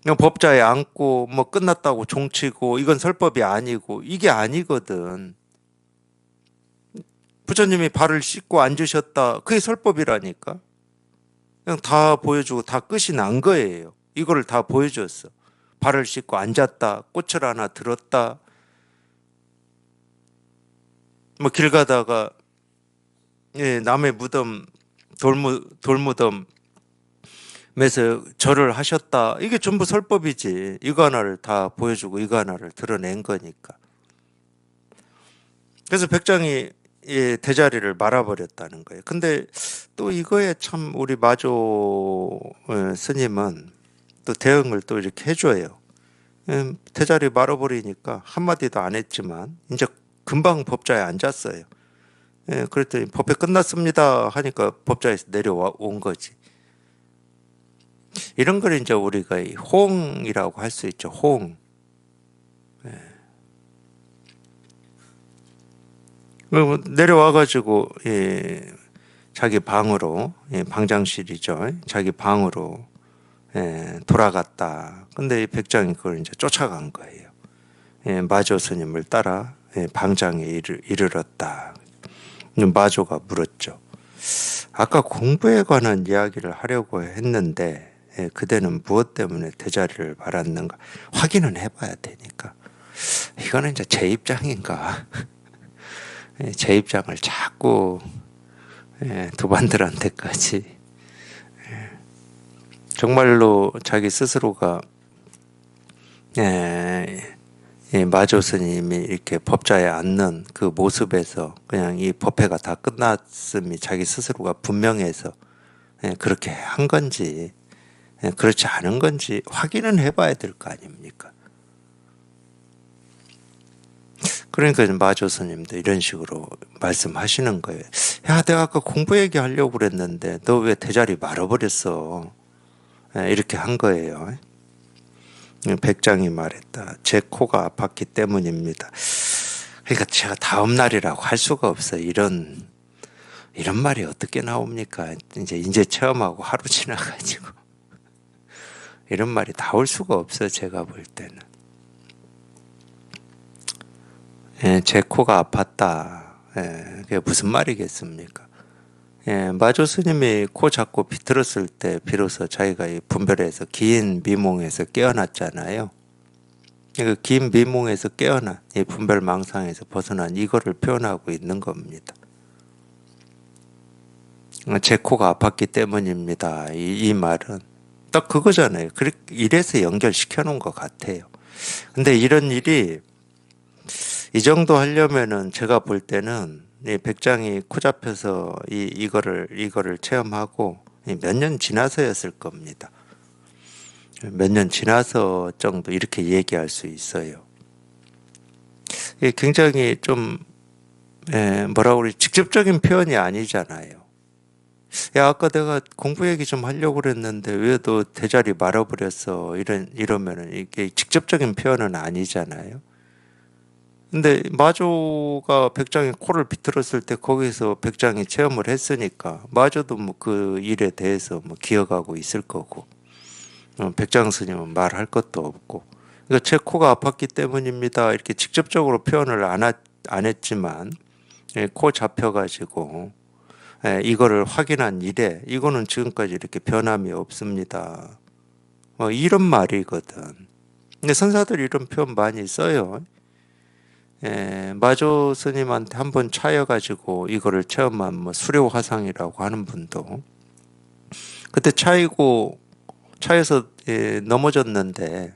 그냥 법자에 앉고 뭐 끝났다고 종치고 이건 설법이 아니고, 이게 아니거든. 부처님이 발을 씻고 앉으셨다, 그게 설법이라니까. 그냥 다 보여주고 다 끝이 난 거예요. 이거를 다 보여줬어. 발을 씻고 앉았다, 꽃을 하나 들었다, 뭐 길 가다가 남의 무덤, 돌무덤에서 절을 하셨다, 이게 전부 설법이지. 이거 하나를 다 보여주고 이거 하나를 드러낸 거니까. 그래서 백장이 대자리를 말아버렸다는 거예요. 근데 또 이거에 참 우리 마조 스님은 또 대응을 또 이렇게 해줘요. 대자리 말아버리니까 한마디도 안 했지만 이제 금방 법자에 앉았어요. 그랬더니 법회 끝났습니다 하니까 법자에서 내려와 온 거지. 이런 걸 이제 우리가 이 호응이라고 할 수 있죠. 호응. 내려와가지고 자기 방으로, 방장실이죠. 자기 방으로 돌아갔다. 근데 이 백장이 그걸 이제 쫓아간 거예요. 마조 스님을 따라 방장에 이르렀다. 마조가 물었죠. 아까 공부에 관한 이야기를 하려고 했는데 그대는 무엇 때문에 대자리를 말았는가 확인은 해봐야 되니까. 이거는 이제 제 입장인가? 제 입장을 자꾸 도반들한테까지 정말로 자기 스스로가 마조 스님이 이렇게 법자에 앉는 그 모습에서 그냥 이 법회가 다 끝났음이 자기 스스로가 분명해서 그렇게 한 건지 그렇지 않은 건지 확인은 해봐야 될 거 아닙니까? 그러니까 마조 스님도 이런 식으로 말씀하시는 거예요. 야, 내가 아까 공부 얘기하려고 그랬는데 너 왜 대자리 말아버렸어? 이렇게 한 거예요. 백장이 말했다. 제 코가 아팠기 때문입니다. 그러니까 제가 다음 날이라고 할 수가 없어요. 이런 말이 어떻게 나옵니까? 이제 체험하고 하루 지나가지고 이런 말이 나올 수가 없어요. 제가 볼 때는. 제 코가 아팠다. 그게 무슨 말이겠습니까? 마조 스님이 코 잡고 비틀었을 때 비로소 자기가 이 분별에서 긴 미몽에서 깨어났잖아요. 그 긴 미몽에서 깨어난 이 분별 망상에서 벗어난 이거를 표현하고 있는 겁니다. 제 코가 아팠기 때문입니다. 이 말은 딱 그거잖아요. 이래서 연결시켜 놓은 것 같아요. 근데 이런 일이 이 정도 하려면은 제가 볼 때는 이 백장이 코 잡혀서 이거를 체험하고 몇 년 지나서였을 겁니다. 몇 년 지나서 정도 이렇게 얘기할 수 있어요. 이게 굉장히 좀 뭐라 그러지, 직접적인 표현이 아니잖아요. 야, 아까 내가 공부 얘기 좀 하려고 그랬는데 왜 너 대자리 말아버렸어? 이러면은 이게 직접적인 표현은 아니잖아요. 근데 마조가 백장이 코를 비틀었을 때 거기서 백장이 체험을 했으니까 마조도 뭐 그 일에 대해서 뭐 기억하고 있을 거고, 백장 스님은 말할 것도 없고. 그러니까 제 코가 아팠기 때문입니다. 이렇게 직접적으로 표현을 안 했지만 코 잡혀가지고 이거를 확인한 이래 이거는 지금까지 이렇게 변함이 없습니다. 이런 말이거든. 근데 선사들이 이런 표현 많이 써요. 마조 스님한테 한번 차여가지고 이거를 체험한 뭐 수료화상이라고 하는 분도 그때 차여서 넘어졌는데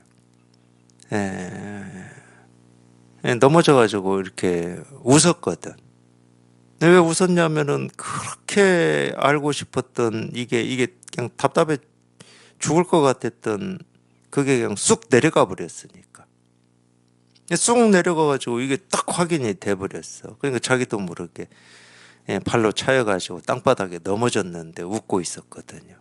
넘어져가지고 이렇게 웃었거든. 왜 웃었냐면은 그렇게 알고 싶었던 이게 그냥 답답해 죽을 것 같았던 그게 그냥 쑥 내려가 버렸으니까. 쑥 내려가가지고 이게 딱 확인이 돼버렸어. 그러니까 자기도 모르게 발로 차여가지고 땅바닥에 넘어졌는데 웃고 있었거든요.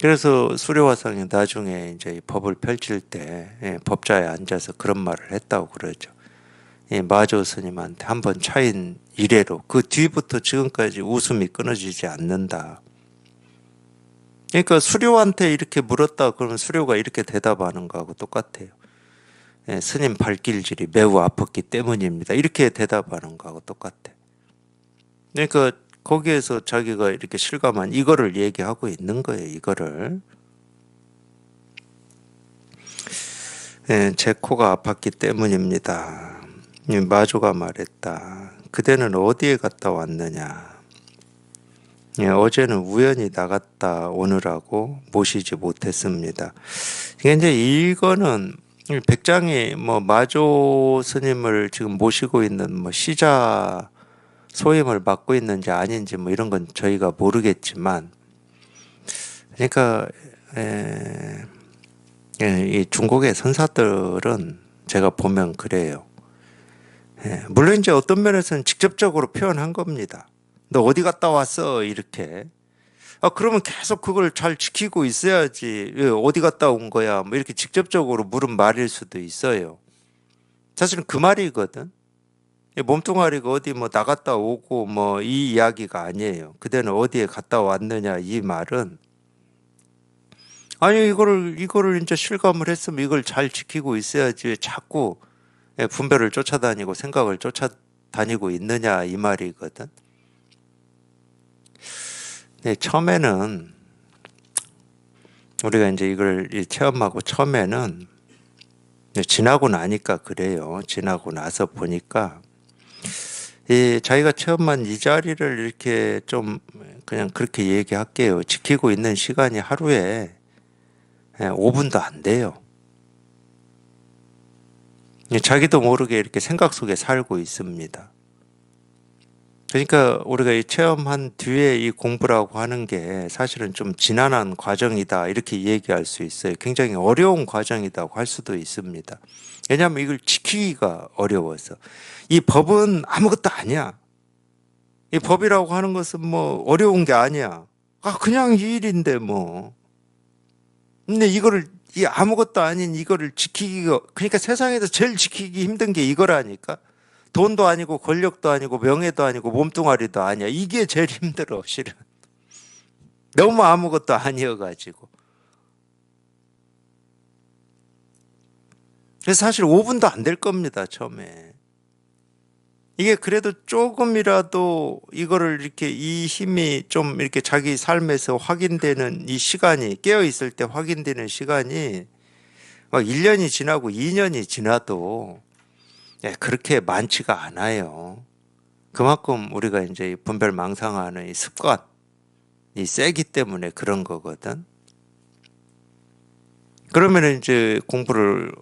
그래서 수려화상이 나중에 이제 이 법을 펼칠 때 법자에 앉아서 그런 말을 했다고 그러죠. 마조 스님한테 한 번 차인 이래로 그 뒤부터 지금까지 웃음이 끊어지지 않는다. 그러니까 수료한테 이렇게 물었다 그러면 수료가 이렇게 대답하는 거하고 똑같아요. 스님 발길질이 매우 아팠기 때문입니다. 이렇게 대답하는 거하고 똑같아. 그러니까 거기에서 자기가 이렇게 실감한 이거를 얘기하고 있는 거예요. 이거를. 제 코가 아팠기 때문입니다. 마조가 말했다. 그대는 어디에 갔다 왔느냐? 어제는 우연히 나갔다 오느라고 모시지 못했습니다. 이제 이거는 백장이 뭐 마조 스님을 지금 모시고 있는 뭐 시자 소임을 맡고 있는지 아닌지 뭐 이런 건 저희가 모르겠지만, 그러니까 이 중국의 선사들은 제가 보면 그래요. 물론 이제 어떤 면에서는 직접적으로 표현한 겁니다. 너 어디 갔다 왔어? 이렇게. 그러면 계속 그걸 잘 지키고 있어야지. 어디 갔다 온 거야? 뭐 이렇게 직접적으로 물은 말일 수도 있어요. 사실은 그 말이거든. 몸뚱아리가 어디 뭐 나갔다 오고 뭐 이 이야기가 아니에요. 그대는 어디에 갔다 왔느냐 이 말은 아니 이거를 이제 실감을 했으면 이걸 잘 지키고 있어야지 자꾸 분별을 쫓아다니고 생각을 쫓아다니고 있느냐 이 말이거든. 네, 처음에는 우리가 이제 이걸 체험하고 처음에는 지나고 나니까 그래요. 지나고 나서 보니까 자기가 체험한 이 자리를 이렇게 좀 그냥 그렇게 얘기할게요. 지키고 있는 시간이 하루에 5분도 안 돼요. 자기도 모르게 이렇게 생각 속에 살고 있습니다. 그러니까 우리가 이 체험한 뒤에 이 공부라고 하는 게 사실은 좀 지난한 과정이다 이렇게 얘기할 수 있어요. 굉장히 어려운 과정이라고 할 수도 있습니다. 왜냐하면 이걸 지키기가 어려워서. 이 법은 아무것도 아니야. 이 법이라고 하는 것은 뭐 어려운 게 아니야. 그냥 이 일인데 뭐. 근데 이 아무것도 아닌 이거를 지키기가, 그러니까 세상에서 제일 지키기 힘든 게 이거라니까. 돈도 아니고 권력도 아니고 명예도 아니고 몸뚱아리도 아니야. 이게 제일 힘들어, 실은. 너무 아무것도 아니어가지고. 그래서 사실 5분도 안 될 겁니다, 처음에. 이게 그래도 조금이라도 이거를 이렇게 이 힘이 좀 이렇게 자기 삶에서 확인되는 이 시간이, 깨어있을 때 확인되는 시간이 막 1년이 지나고 2년이 지나도 그렇게 많지가 않아요. 그만큼 우리가 이제 분별망상하는 이 습관이 세기 때문에 그런 거거든. 그러면 이제 공부를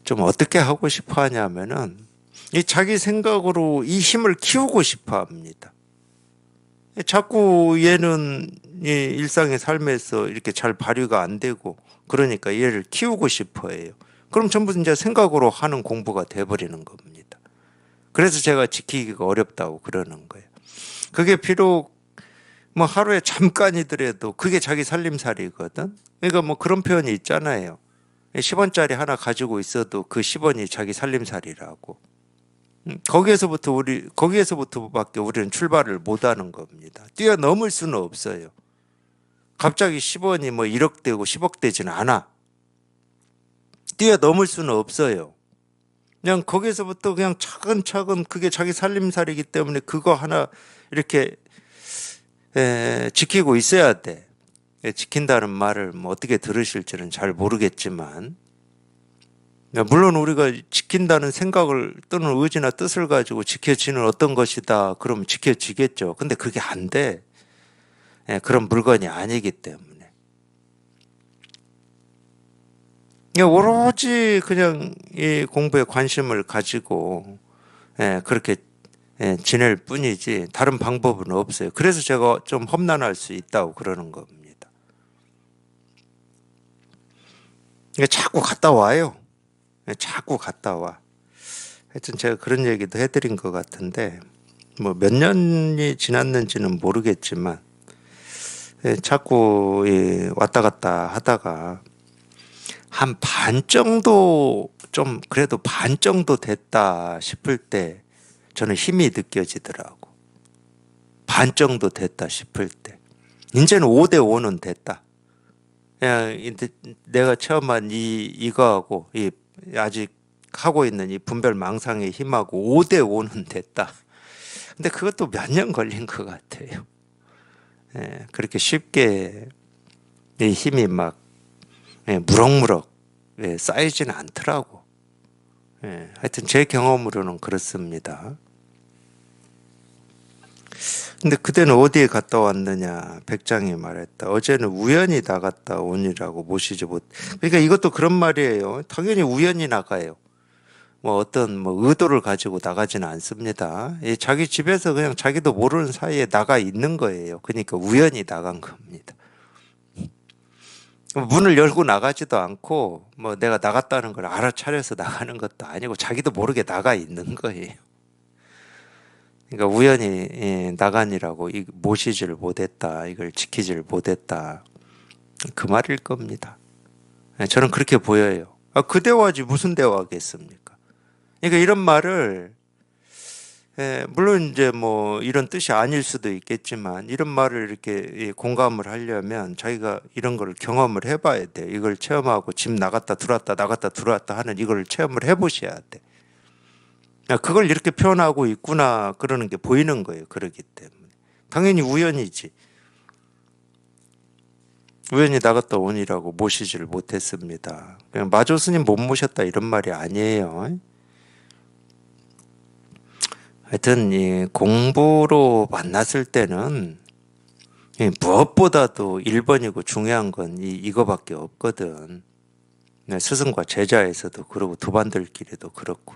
좀 어떻게 하고 싶어 하냐면은 이 자기 생각으로 이 힘을 키우고 싶어 합니다. 자꾸 얘는 이 일상의 삶에서 이렇게 잘 발휘가 안 되고 그러니까 얘를 키우고 싶어 해요. 그럼 전부 이제 생각으로 하는 공부가 돼버리는 겁니다. 그래서 제가 지키기가 어렵다고 그러는 거예요. 그게 비록 뭐 하루에 잠깐이더라도 그게 자기 살림살이거든. 그러니까 뭐 그런 표현이 있잖아요. 10원짜리 하나 가지고 있어도 그 10원이 자기 살림살이라고. 거기에서부터밖에 우리는 출발을 못 하는 겁니다. 뛰어넘을 수는 없어요. 갑자기 10원이 뭐 1억 되고 10억 되지는 않아. 뛰어넘을 수는 없어요. 그냥 거기에서부터 그냥 차근차근 그게 자기 살림살이기 때문에 그거 하나 이렇게 지키고 있어야 돼. 지킨다는 말을 뭐 어떻게 들으실지는 잘 모르겠지만, 물론 우리가 지킨다는 생각을 또는 의지나 뜻을 가지고 지켜지는 어떤 것이다 그러면 지켜지겠죠. 근데 그게 안 돼. 그런 물건이 아니기 때문에. 오로지 그냥 이 공부에 관심을 가지고 그렇게 지낼 뿐이지 다른 방법은 없어요. 그래서 제가 좀 험난할 수 있다고 그러는 겁니다. 이게 자꾸 갔다 와요. 자꾸 갔다 와. 하여튼 제가 그런 얘기도 해드린 것 같은데, 뭐 몇 년이 지났는지는 모르겠지만, 자꾸 왔다 갔다 하다가 한 반 정도, 좀 그래도 반 정도 됐다 싶을 때 저는 힘이 느껴지더라고. 반 정도 됐다 싶을 때. 이제는 5대 5는 됐다. 그냥 내가 체험한 이거하고 아직 하고 있는 이 분별 망상의 힘하고 5대 5는 됐다. 근데 그것도 몇 년 걸린 것 같아요. 그렇게 쉽게 이 힘이 막 무럭무럭 쌓이지는 않더라고. 하여튼 제 경험으로는 그렇습니다. 근데 그때는 어디에 갔다 왔느냐? 백장이 말했다. 어제는 우연히 나갔다 오니라고 모시지 못. 그러니까 이것도 그런 말이에요. 당연히 우연히 나가요. 뭐 어떤 뭐 의도를 가지고 나가지는 않습니다. 자기 집에서 그냥 자기도 모르는 사이에 나가 있는 거예요. 그러니까 우연히 나간 겁니다. 문을 열고 나가지도 않고 뭐 내가 나갔다는 걸 알아차려서 나가는 것도 아니고 자기도 모르게 나가 있는 거예요. 그러니까 우연히 나간이라고 모시지를 못했다, 이걸 지키지를 못했다, 그 말일 겁니다. 저는 그렇게 보여요. 그 대화지 무슨 대화겠습니까? 그러니까 이런 말을 물론 이제 뭐 이런 뜻이 아닐 수도 있겠지만 이런 말을 이렇게 공감을 하려면 자기가 이런 걸 경험을 해봐야 돼. 이걸 체험하고 집 나갔다 들어왔다 나갔다 들어왔다 하는 이걸 체험을 해보셔야 돼. 그걸 이렇게 표현하고 있구나 그러는 게 보이는 거예요. 그러기 때문에 당연히 우연이지. 우연히 나갔다 오니라고 모시지를 못했습니다. 그냥 마조 스님 못 모셨다 이런 말이 아니에요. 하여튼 이 공부로 만났을 때는 무엇보다도 1번이고 중요한 건 이거밖에 없거든. 스승과 제자에서도 그러고 도반들끼리도 그렇고.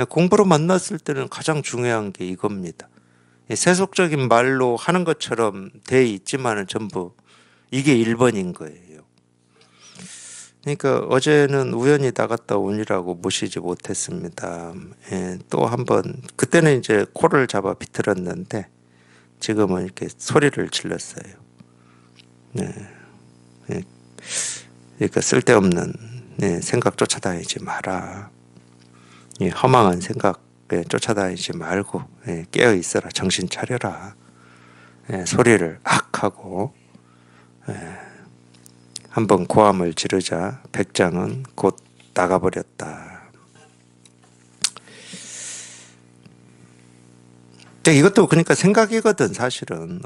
공부로 만났을 때는 가장 중요한 게 이겁니다. 세속적인 말로 하는 것처럼 돼 있지만은 전부 이게 1번인 거예요. 그러니까 어제는 우연히 나갔다 오니라고 모시지 못했습니다. 또 한번 그때는 이제 코를 잡아 비틀었는데 지금은 이렇게 소리를 질렀어요. 네. 그러니까 쓸데없는 생각 쫓아다니지 마라. 허망한 생각 쫓아다니지 말고 깨어 있어라. 정신 차려라. 소리를 악 하고 한번 고함을 지르자 백장은 곧 나가버렸다. 이것도 그러니까 생각이거든 사실은.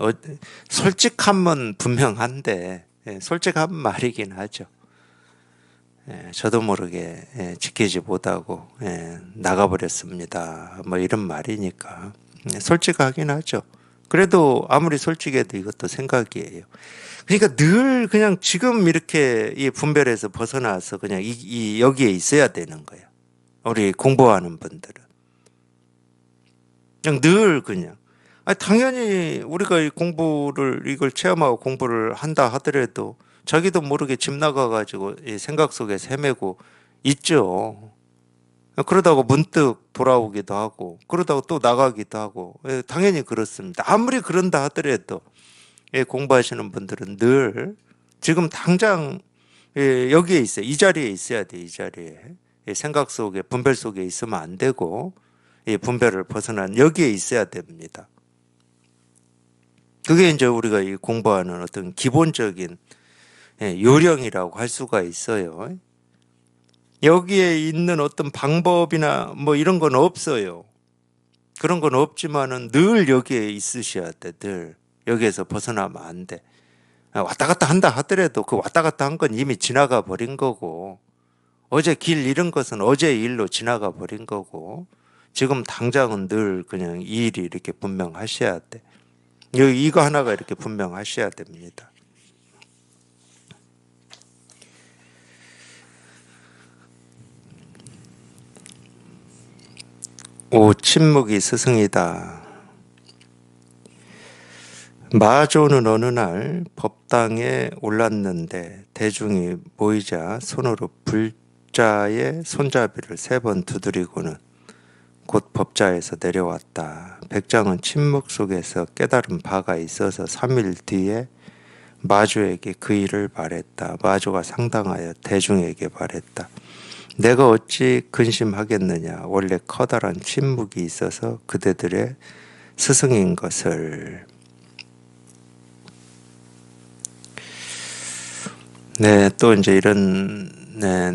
솔직함은 분명한데 솔직한 말이긴 하죠. 저도 모르게 지키지 못하고 나가버렸습니다. 뭐 이런 말이니까 솔직하긴 하죠. 그래도 아무리 솔직해도 이것도 생각이에요. 그러니까 늘 그냥 지금 이렇게 이 분별에서 벗어나서 그냥 여기에 있어야 되는 거야. 우리 공부하는 분들은 그냥 늘 그냥. 당연히 우리가 이 공부를 이걸 체험하고 공부를 한다 하더라도 자기도 모르게 집 나가가지고 이 생각 속에 헤매고 있죠. 그러다가 문득 돌아오기도 하고 그러다가 또 나가기도 하고 당연히 그렇습니다. 아무리 그런다 하더라도 공부하시는 분들은 늘 지금 당장 여기에 있어요. 이 자리에 있어야 돼. 이 자리에 생각 속에 분별 속에 있으면 안 되고 분별을 벗어난 여기에 있어야 됩니다. 그게 이제 우리가 이 공부하는 어떤 기본적인 요령이라고 할 수가 있어요. 여기에 있는 어떤 방법이나 뭐 이런 건 없어요. 그런 건 없지만은 늘 여기에 있으셔야 돼. 늘 여기에서 벗어나면 안 돼. 왔다 갔다 한다 하더라도 그 왔다 갔다 한 건 이미 지나가 버린 거고 어제 길 잃은 것은 어제 일로 지나가 버린 거고 지금 당장은 늘 그냥 이 일이 이렇게 분명하셔야 돼. 이거 하나가 이렇게 분명하셔야 됩니다. 오, 침묵이 스승이다. 마조는 어느 날 법당에 올랐는데 대중이 모이자 손으로 불자의 손잡이를 3번 두드리고는 곧 법자에서 내려왔다. 백장은 침묵 속에서 깨달은 바가 있어서 3일 뒤에 마조에게 그 일을 말했다. 마조가 상당하여 대중에게 말했다. 내가 어찌 근심하겠느냐. 원래 커다란 침묵이 있어서 그대들의 스승인 것을. 네, 또 이제 이런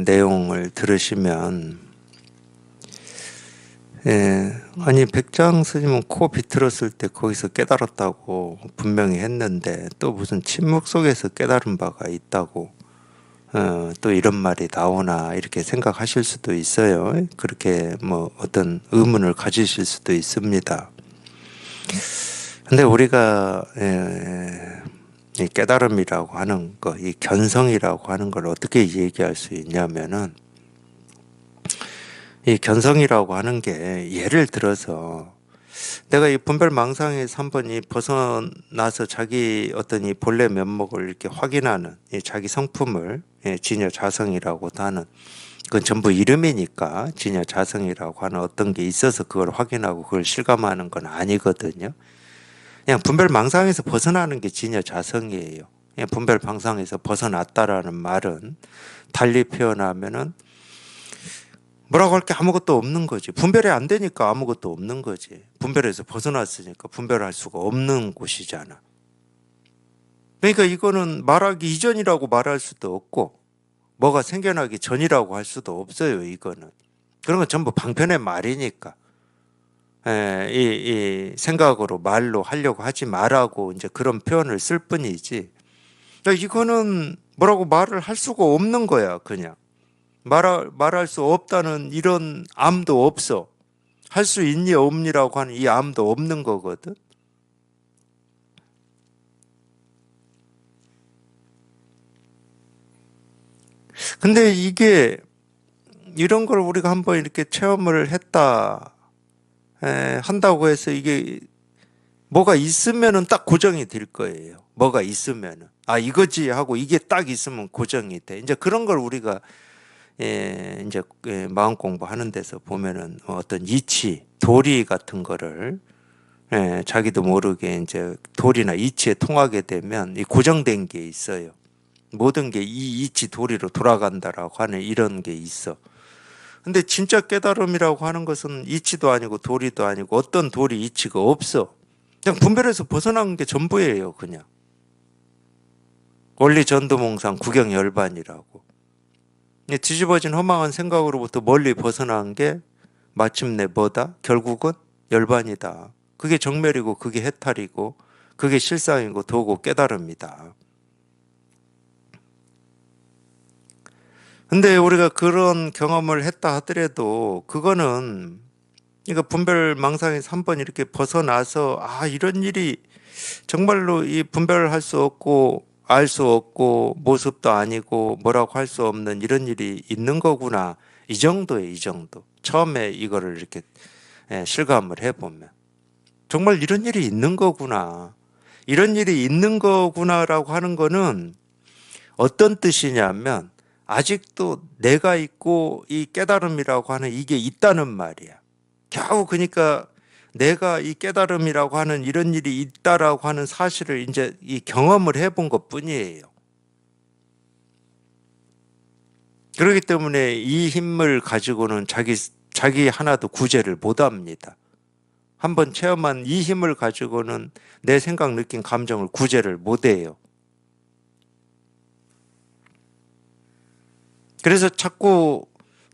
내용을 들으시면, 아니 백장 스님은 코 비틀었을 때 거기서 깨달았다고 분명히 했는데 또 무슨 침묵 속에서 깨달은 바가 있다고 또 이런 말이 나오나 이렇게 생각하실 수도 있어요. 그렇게 뭐 어떤 의문을 가지실 수도 있습니다. 근데 우리가 이 깨달음이라고 하는 거, 이 견성이라고 하는 걸 어떻게 얘기할 수 있냐면은 이 견성이라고 하는 게 예를 들어서 내가 이 분별망상에서 한번 이 벗어나서 자기 어떤 이 본래 면목을 이렇게 확인하는 이 자기 성품을 진여자성이라고도 하는 그건 전부 이름이니까 진여자성이라고 하는 어떤 게 있어서 그걸 확인하고 그걸 실감하는 건 아니거든요. 그냥 분별망상에서 벗어나는 게 진여자성이에요. 그냥 분별망상에서 벗어났다라는 말은 달리 표현하면은 뭐라고 할 게 아무것도 없는 거지. 분별이 안 되니까 아무것도 없는 거지. 분별에서 벗어났으니까 분별할 수가 없는 곳이잖아. 그러니까 이거는 말하기 이전이라고 말할 수도 없고 뭐가 생겨나기 전이라고 할 수도 없어요. 이거는. 그런 건 전부 방편의 말이니까. 이 생각으로 말로 하려고 하지 말라고 이제 그런 표현을 쓸 뿐이지. 그러니까 이거는 뭐라고 말을 할 수가 없는 거야. 그냥. 말할 수 없다는 이런 암도 없어. 할 수 있니 없니라고 하는 이 암도 없는 거거든. 근데 이게 이런 걸 우리가 한번 이렇게 체험을 했다 한다고 해서 이게 뭐가 있으면은 딱 고정이 될 거예요. 뭐가 있으면은 아 이거지 하고 이게 딱 있으면 고정이 돼. 이제 그런 걸 우리가 이제 마음 공부하는 데서 보면은 어떤 이치, 도리 같은 거를 자기도 모르게 이제 도리나 이치에 통하게 되면 이 고정된 게 있어요. 모든 게 이 이치 도리로 돌아간다라고 하는 이런 게 있어. 근데 진짜 깨달음이라고 하는 것은 이치도 아니고 도리도 아니고 어떤 도리 이치가 없어. 그냥 분별해서 벗어난 게 전부예요, 그냥. 원리 전도몽상 구경열반이라고. 뒤집어진 허망한 생각으로부터 멀리 벗어난 게 마침내 뭐다? 결국은 열반이다. 그게 정멸이고 그게 해탈이고 그게 실상이고 도고 깨달음이다. 근데 우리가 그런 경험을 했다 하더라도 그거는 그러니까 분별망상에서 한번 이렇게 벗어나서 아 이런 일이 정말로 이 분별할 수 없고 알 수 없고 모습도 아니고 뭐라고 할 수 없는 이런 일이 있는 거구나. 이 정도예요, 이 정도. 처음에 이거를 이렇게 실감을 해보면 정말 이런 일이 있는 거구나. 이런 일이 있는 거구나라고 하는 거는 어떤 뜻이냐면 아직도 내가 있고 이 깨달음이라고 하는 이게 있다는 말이야. 겨우 그러니까 내가 이 깨달음이라고 하는 이런 일이 있다라고 하는 사실을 이제 이 경험을 해본 것 뿐이에요. 그렇기 때문에 이 힘을 가지고는 자기 하나도 구제를 못 합니다. 한번 체험한 이 힘을 가지고는 내 생각, 느낀 감정을 구제를 못 해요. 그래서 자꾸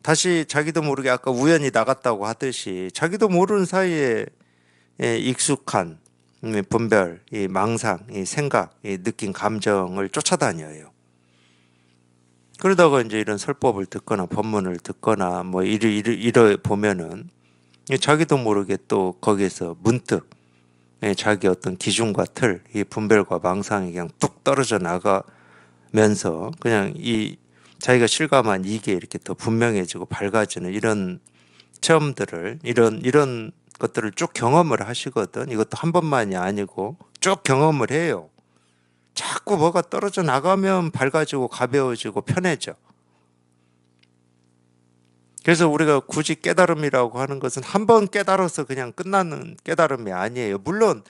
다시 자기도 모르게 아까 우연히 나갔다고 하듯이 자기도 모르는 사이에 익숙한 분별, 이 망상, 이 생각, 이 느낀 감정을 쫓아다녀요. 그러다가 이제 이런 설법을 듣거나 법문을 듣거나 뭐 이러 보면은 자기도 모르게 또 거기에서 문득 자기 어떤 기준과 틀, 이 분별과 망상이 그냥 뚝 떨어져 나가면서 그냥 이 자기가 실감한 이게 이렇게 더 분명해지고 밝아지는 이런 체험들을 이런 것들을 쭉 경험을 하시거든. 이것도 한 번만이 아니고 쭉 경험을 해요. 자꾸 뭐가 떨어져 나가면 밝아지고 가벼워지고 편해져. 그래서 우리가 굳이 깨달음이라고 하는 것은 한 번 깨달아서 그냥 끝나는 깨달음이 아니에요. 물론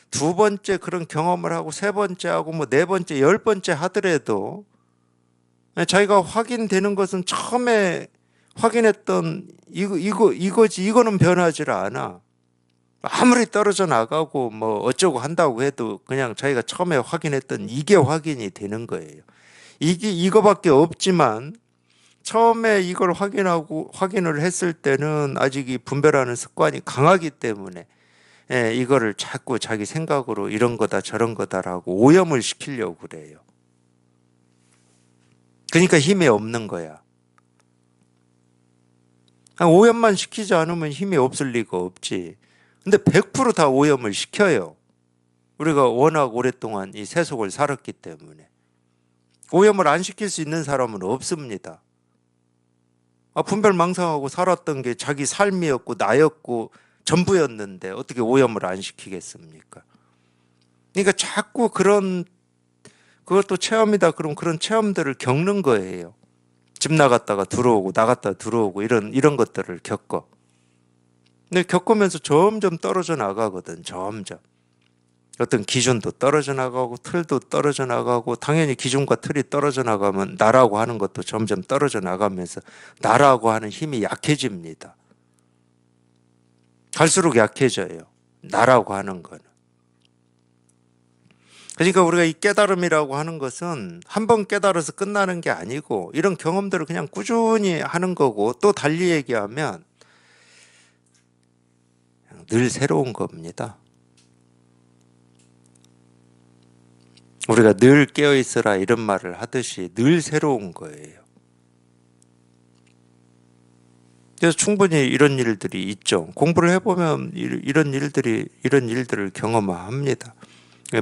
두 번째 그런 경험을 하고 세 번째 하고 뭐 네 번째, 열 번째 하더라도 자기가 확인되는 것은 처음에 확인했던 이거지, 이거는 변하지 않아. 아무리 떨어져 나가고 뭐 어쩌고 한다고 해도 그냥 자기가 처음에 확인했던 이게 확인이 되는 거예요. 이거밖에 없지만 처음에 이걸 확인을 했을 때는 아직 이 분별하는 습관이 강하기 때문에 이거를 자꾸 자기 생각으로 이런 거다 저런 거다라고 오염을 시키려고 그래요. 그러니까 힘이 없는 거야. 오염만 시키지 않으면 힘이 없을 리가 없지. 근데 100%다 오염을 시켜요. 우리가 워낙 오랫동안 이 세속을 살았기 때문에. 오염을 안 시킬 수 있는 사람은 없습니다. 분별망상하고 살았던 게 자기 삶이었고 나였고 전부였는데 어떻게 오염을 안 시키겠습니까? 그러니까 자꾸 그것도 체험이다. 그럼 그런 체험들을 겪는 거예요. 집 나갔다가 들어오고 나갔다 들어오고 이런 것들을 겪어. 근데 겪으면서 점점 떨어져 나가거든. 점점. 어떤 기준도 떨어져 나가고 틀도 떨어져 나가고 당연히 기준과 틀이 떨어져 나가면 나라고 하는 것도 점점 떨어져 나가면서 나라고 하는 힘이 약해집니다. 갈수록 약해져요. 나라고 하는 거는. 그러니까 우리가 이 깨달음이라고 하는 것은 한 번 깨달아서 끝나는 게 아니고 이런 경험들을 그냥 꾸준히 하는 거고 또 달리 얘기하면 늘 새로운 겁니다. 우리가 늘 깨어있으라 이런 말을 하듯이 늘 새로운 거예요. 그래서 충분히 이런 일들이 있죠. 공부를 해보면 이런 일들을 경험합니다.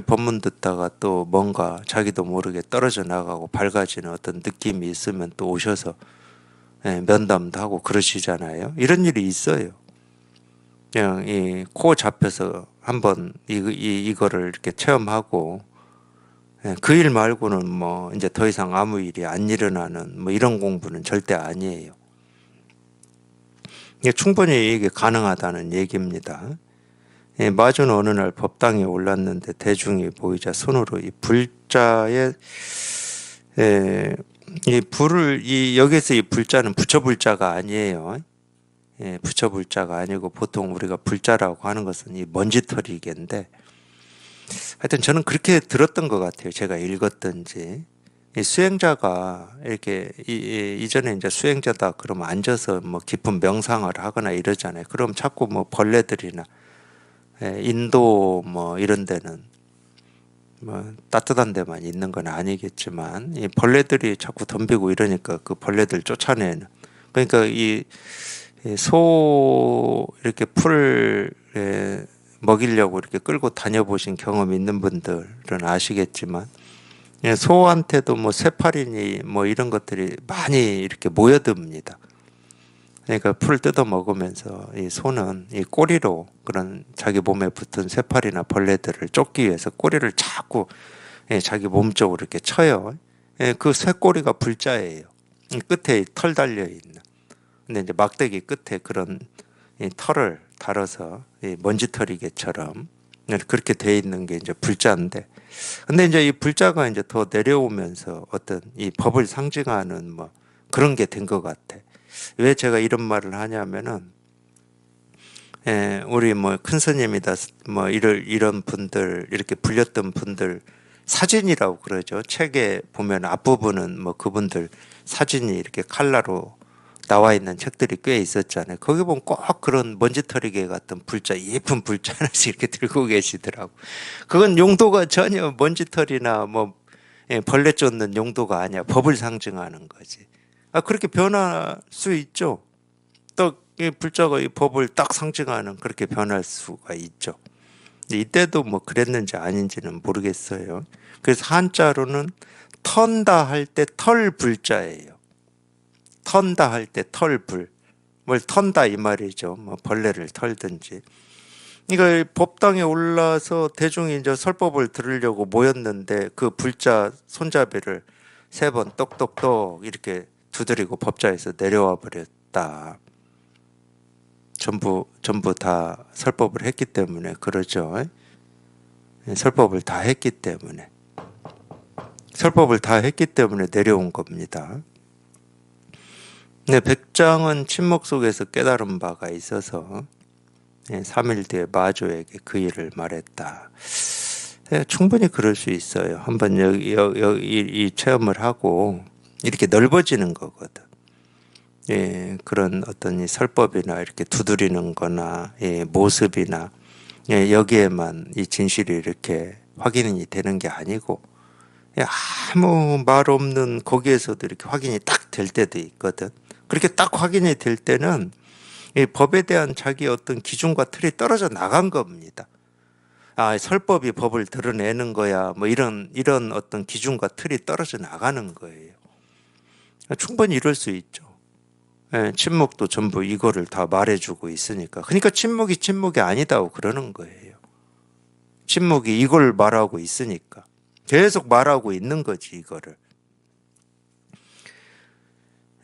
법문 듣다가 또 뭔가 자기도 모르게 떨어져 나가고 밝아지는 어떤 느낌이 있으면 또 오셔서 면담도 하고 그러시잖아요. 이런 일이 있어요. 그냥 이 코 잡혀서 한번 이거를 이렇게 체험하고 그 일 말고는 뭐 이제 더 이상 아무 일이 안 일어나는 뭐 이런 공부는 절대 아니에요. 이게 충분히 이게 가능하다는 얘기입니다. 마주는 어느 날 법당에 올랐는데 대중이 보이자 손으로 이 불자에 이 불을 여기서 이 불자는 부처 불자가 아니에요. 부처 불자가 아니고 보통 우리가 불자라고 하는 것은 이 먼지털이개인데 하여튼 저는 그렇게 들었던 것 같아요. 제가 읽었던지. 이 수행자가 이렇게 이전에 이제 수행자다 그러면 앉아서 뭐 깊은 명상을 하거나 이러잖아요. 그럼 자꾸 뭐 벌레들이나 인도 뭐 이런 데는 뭐 따뜻한 데만 있는 건 아니겠지만 이 벌레들이 자꾸 덤비고 이러니까 그 벌레들 쫓아내는 그러니까 이 소 이렇게 풀 먹이려고 이렇게 끌고 다녀보신 경험 있는 분들은 아시겠지만 소한테도 뭐 쇠파리니 뭐 이런 것들이 많이 이렇게 모여듭니다. 그러니까 풀을 뜯어 먹으면서 이 소는 이 꼬리로 그런 자기 몸에 붙은 쇠파리나 벌레들을 쫓기 위해서 꼬리를 자꾸 자기 몸 쪽으로 이렇게 쳐요. 그 쇠꼬리가 불자예요. 끝에 털 달려 있는. 근데 이제 막대기 끝에 그런 털을 달아서 먼지털이개처럼 그렇게 돼 있는 게 이제 불자인데, 근데 이제 이 불자가 이제 더 내려오면서 어떤 이 법을 상징하는 뭐 그런 게 된 것 같아. 왜 제가 이런 말을 하냐면은, 우리 뭐 큰 스님이다 뭐 이런 분들 이렇게 불렸던 분들 사진이라고 그러죠. 책에 보면 앞부분은 뭐 그분들 사진이 이렇게 칼라로 나와 있는 책들이 꽤 있었잖아요. 거기 보면 꼭 그런 먼지털이개 같은 불자, 예쁜 불자 하나씩 이렇게 들고 계시더라고. 그건 용도가 전혀 먼지털이나 뭐 벌레 쫓는 용도가 아니야. 법을 상징하는 거지. 그렇게 변할 수 있죠. 또 이 불자가 이 법을 딱 상징하는 그렇게 변할 수가 있죠. 이때도 뭐 그랬는지 아닌지는 모르겠어요. 그래서 한자로는 턴다 할 때 털 불자예요. 턴다 할 때 털불. 뭘 턴다 이 말이죠. 뭐 벌레를 털든지. 그러니까 법당에 올라서 대중이 이제 설법을 들으려고 모였는데 그 불자 손잡이를 3번 똑똑똑 이렇게 두드리고 법좌에서 내려와 버렸다. 전부 다 설법을 했기 때문에 그러죠. 설법을 다 했기 때문에 내려온 겁니다. 근데 백장은 침묵 속에서 깨달은 바가 있어서 3일 뒤에 마조에게 그 일을 말했다. 충분히 그럴 수 있어요. 한번 이 체험을 하고 이렇게 넓어지는 거거든. 그런 어떤 이 설법이나 이렇게 두드리는 거나 모습이나 여기에만 이 진실이 이렇게 확인이 되는 게 아니고 아무 말 없는 거기에서도 이렇게 확인이 딱 될 때도 있거든. 그렇게 딱 확인이 될 때는 이 법에 대한 자기 어떤 기준과 틀이 떨어져 나간 겁니다. 설법이 법을 드러내는 거야. 뭐 이런 어떤 기준과 틀이 떨어져 나가는 거예요. 충분히 이럴 수 있죠. 침묵도 전부 이거를 다 말해주고 있으니까. 그러니까 침묵이 아니다고 그러는 거예요. 침묵이 이걸 말하고 있으니까. 계속 말하고 있는 거지, 이거를.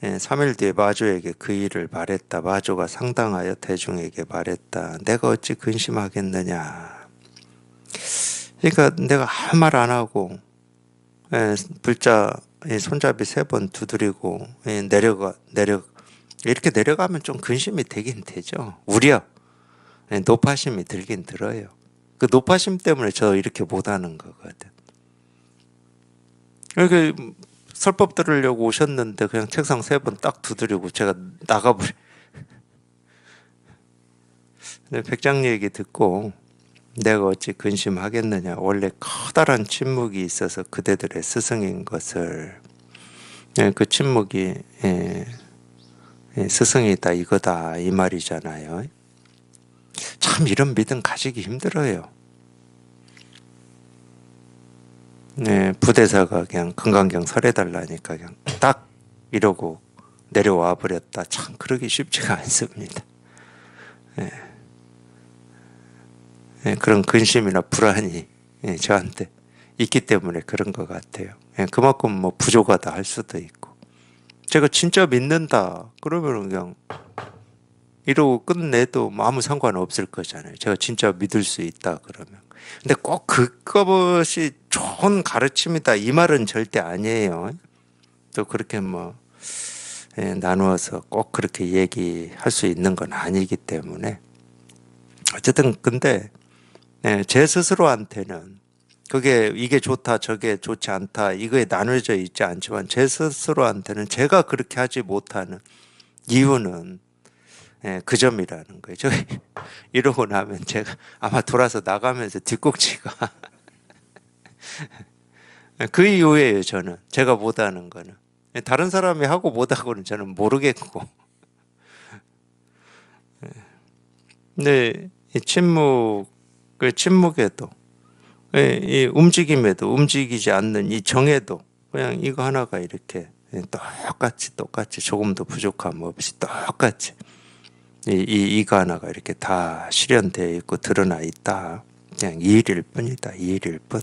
3일 뒤에 마조에게 그 일을 말했다. 마조가 상당하여 대중에게 말했다. 내가 어찌 근심하겠느냐. 그러니까 내가 아무 말 안 하고 불자 손잡이 3번 두드리고 이렇게 내려가면 좀 근심이 되긴 되죠. 우려, 노파심이 들긴 들어요. 그 노파심 때문에 저 이렇게 못하는 거거든. 이렇게 설법 들으려고 오셨는데 그냥 책상 3번 딱 두드리고 제가 나가버려. 백장 얘기 듣고 내가 어찌 근심하겠느냐. 원래 커다란 침묵이 있어서 그대들의 스승인 것을 그 침묵이 스승이다 이거다 이 말이잖아요. 참 이런 믿음 가지기 힘들어요. 부대사가 그냥 금강경 설해달라니까 그냥 딱 이러고 내려와 버렸다. 참 그러기 쉽지가 않습니다. 그런 근심이나 불안이 저한테 있기 때문에 그런 것 같아요. 그만큼 뭐 부족하다 할 수도 있고 제가 진짜 믿는다 그러면 그냥 이러고 끝내도 뭐 아무 상관없을 거잖아요. 제가 진짜 믿을 수 있다 그러면. 근데 꼭 그것이 좋은 가르침이다 이 말은 절대 아니에요. 또 그렇게 뭐 나누어서 꼭 그렇게 얘기할 수 있는 건 아니기 때문에 어쨌든 근데 제 스스로한테는 그게 이게 좋다 저게 좋지 않다 이거에 나눠져 있지 않지만 제 스스로한테는 제가 그렇게 하지 못하는 이유는 그 점이라는 거예요. 저 이러고 나면 제가 아마 돌아서 나가면서 뒷꼭지가 그 이유예요. 저는 제가 못하는 거는 다른 사람이 하고 못하고는 저는 모르겠고 근데 이 침묵에도 이 움직임에도 움직이지 않는 이 정에도 그냥 이거 하나가 이렇게 똑같이 조금도 부족함 없이 똑같이 이거 하나가 이렇게 다 실현되어 있고 드러나 있다. 그냥 이 일일 뿐이다. 이 일일 뿐.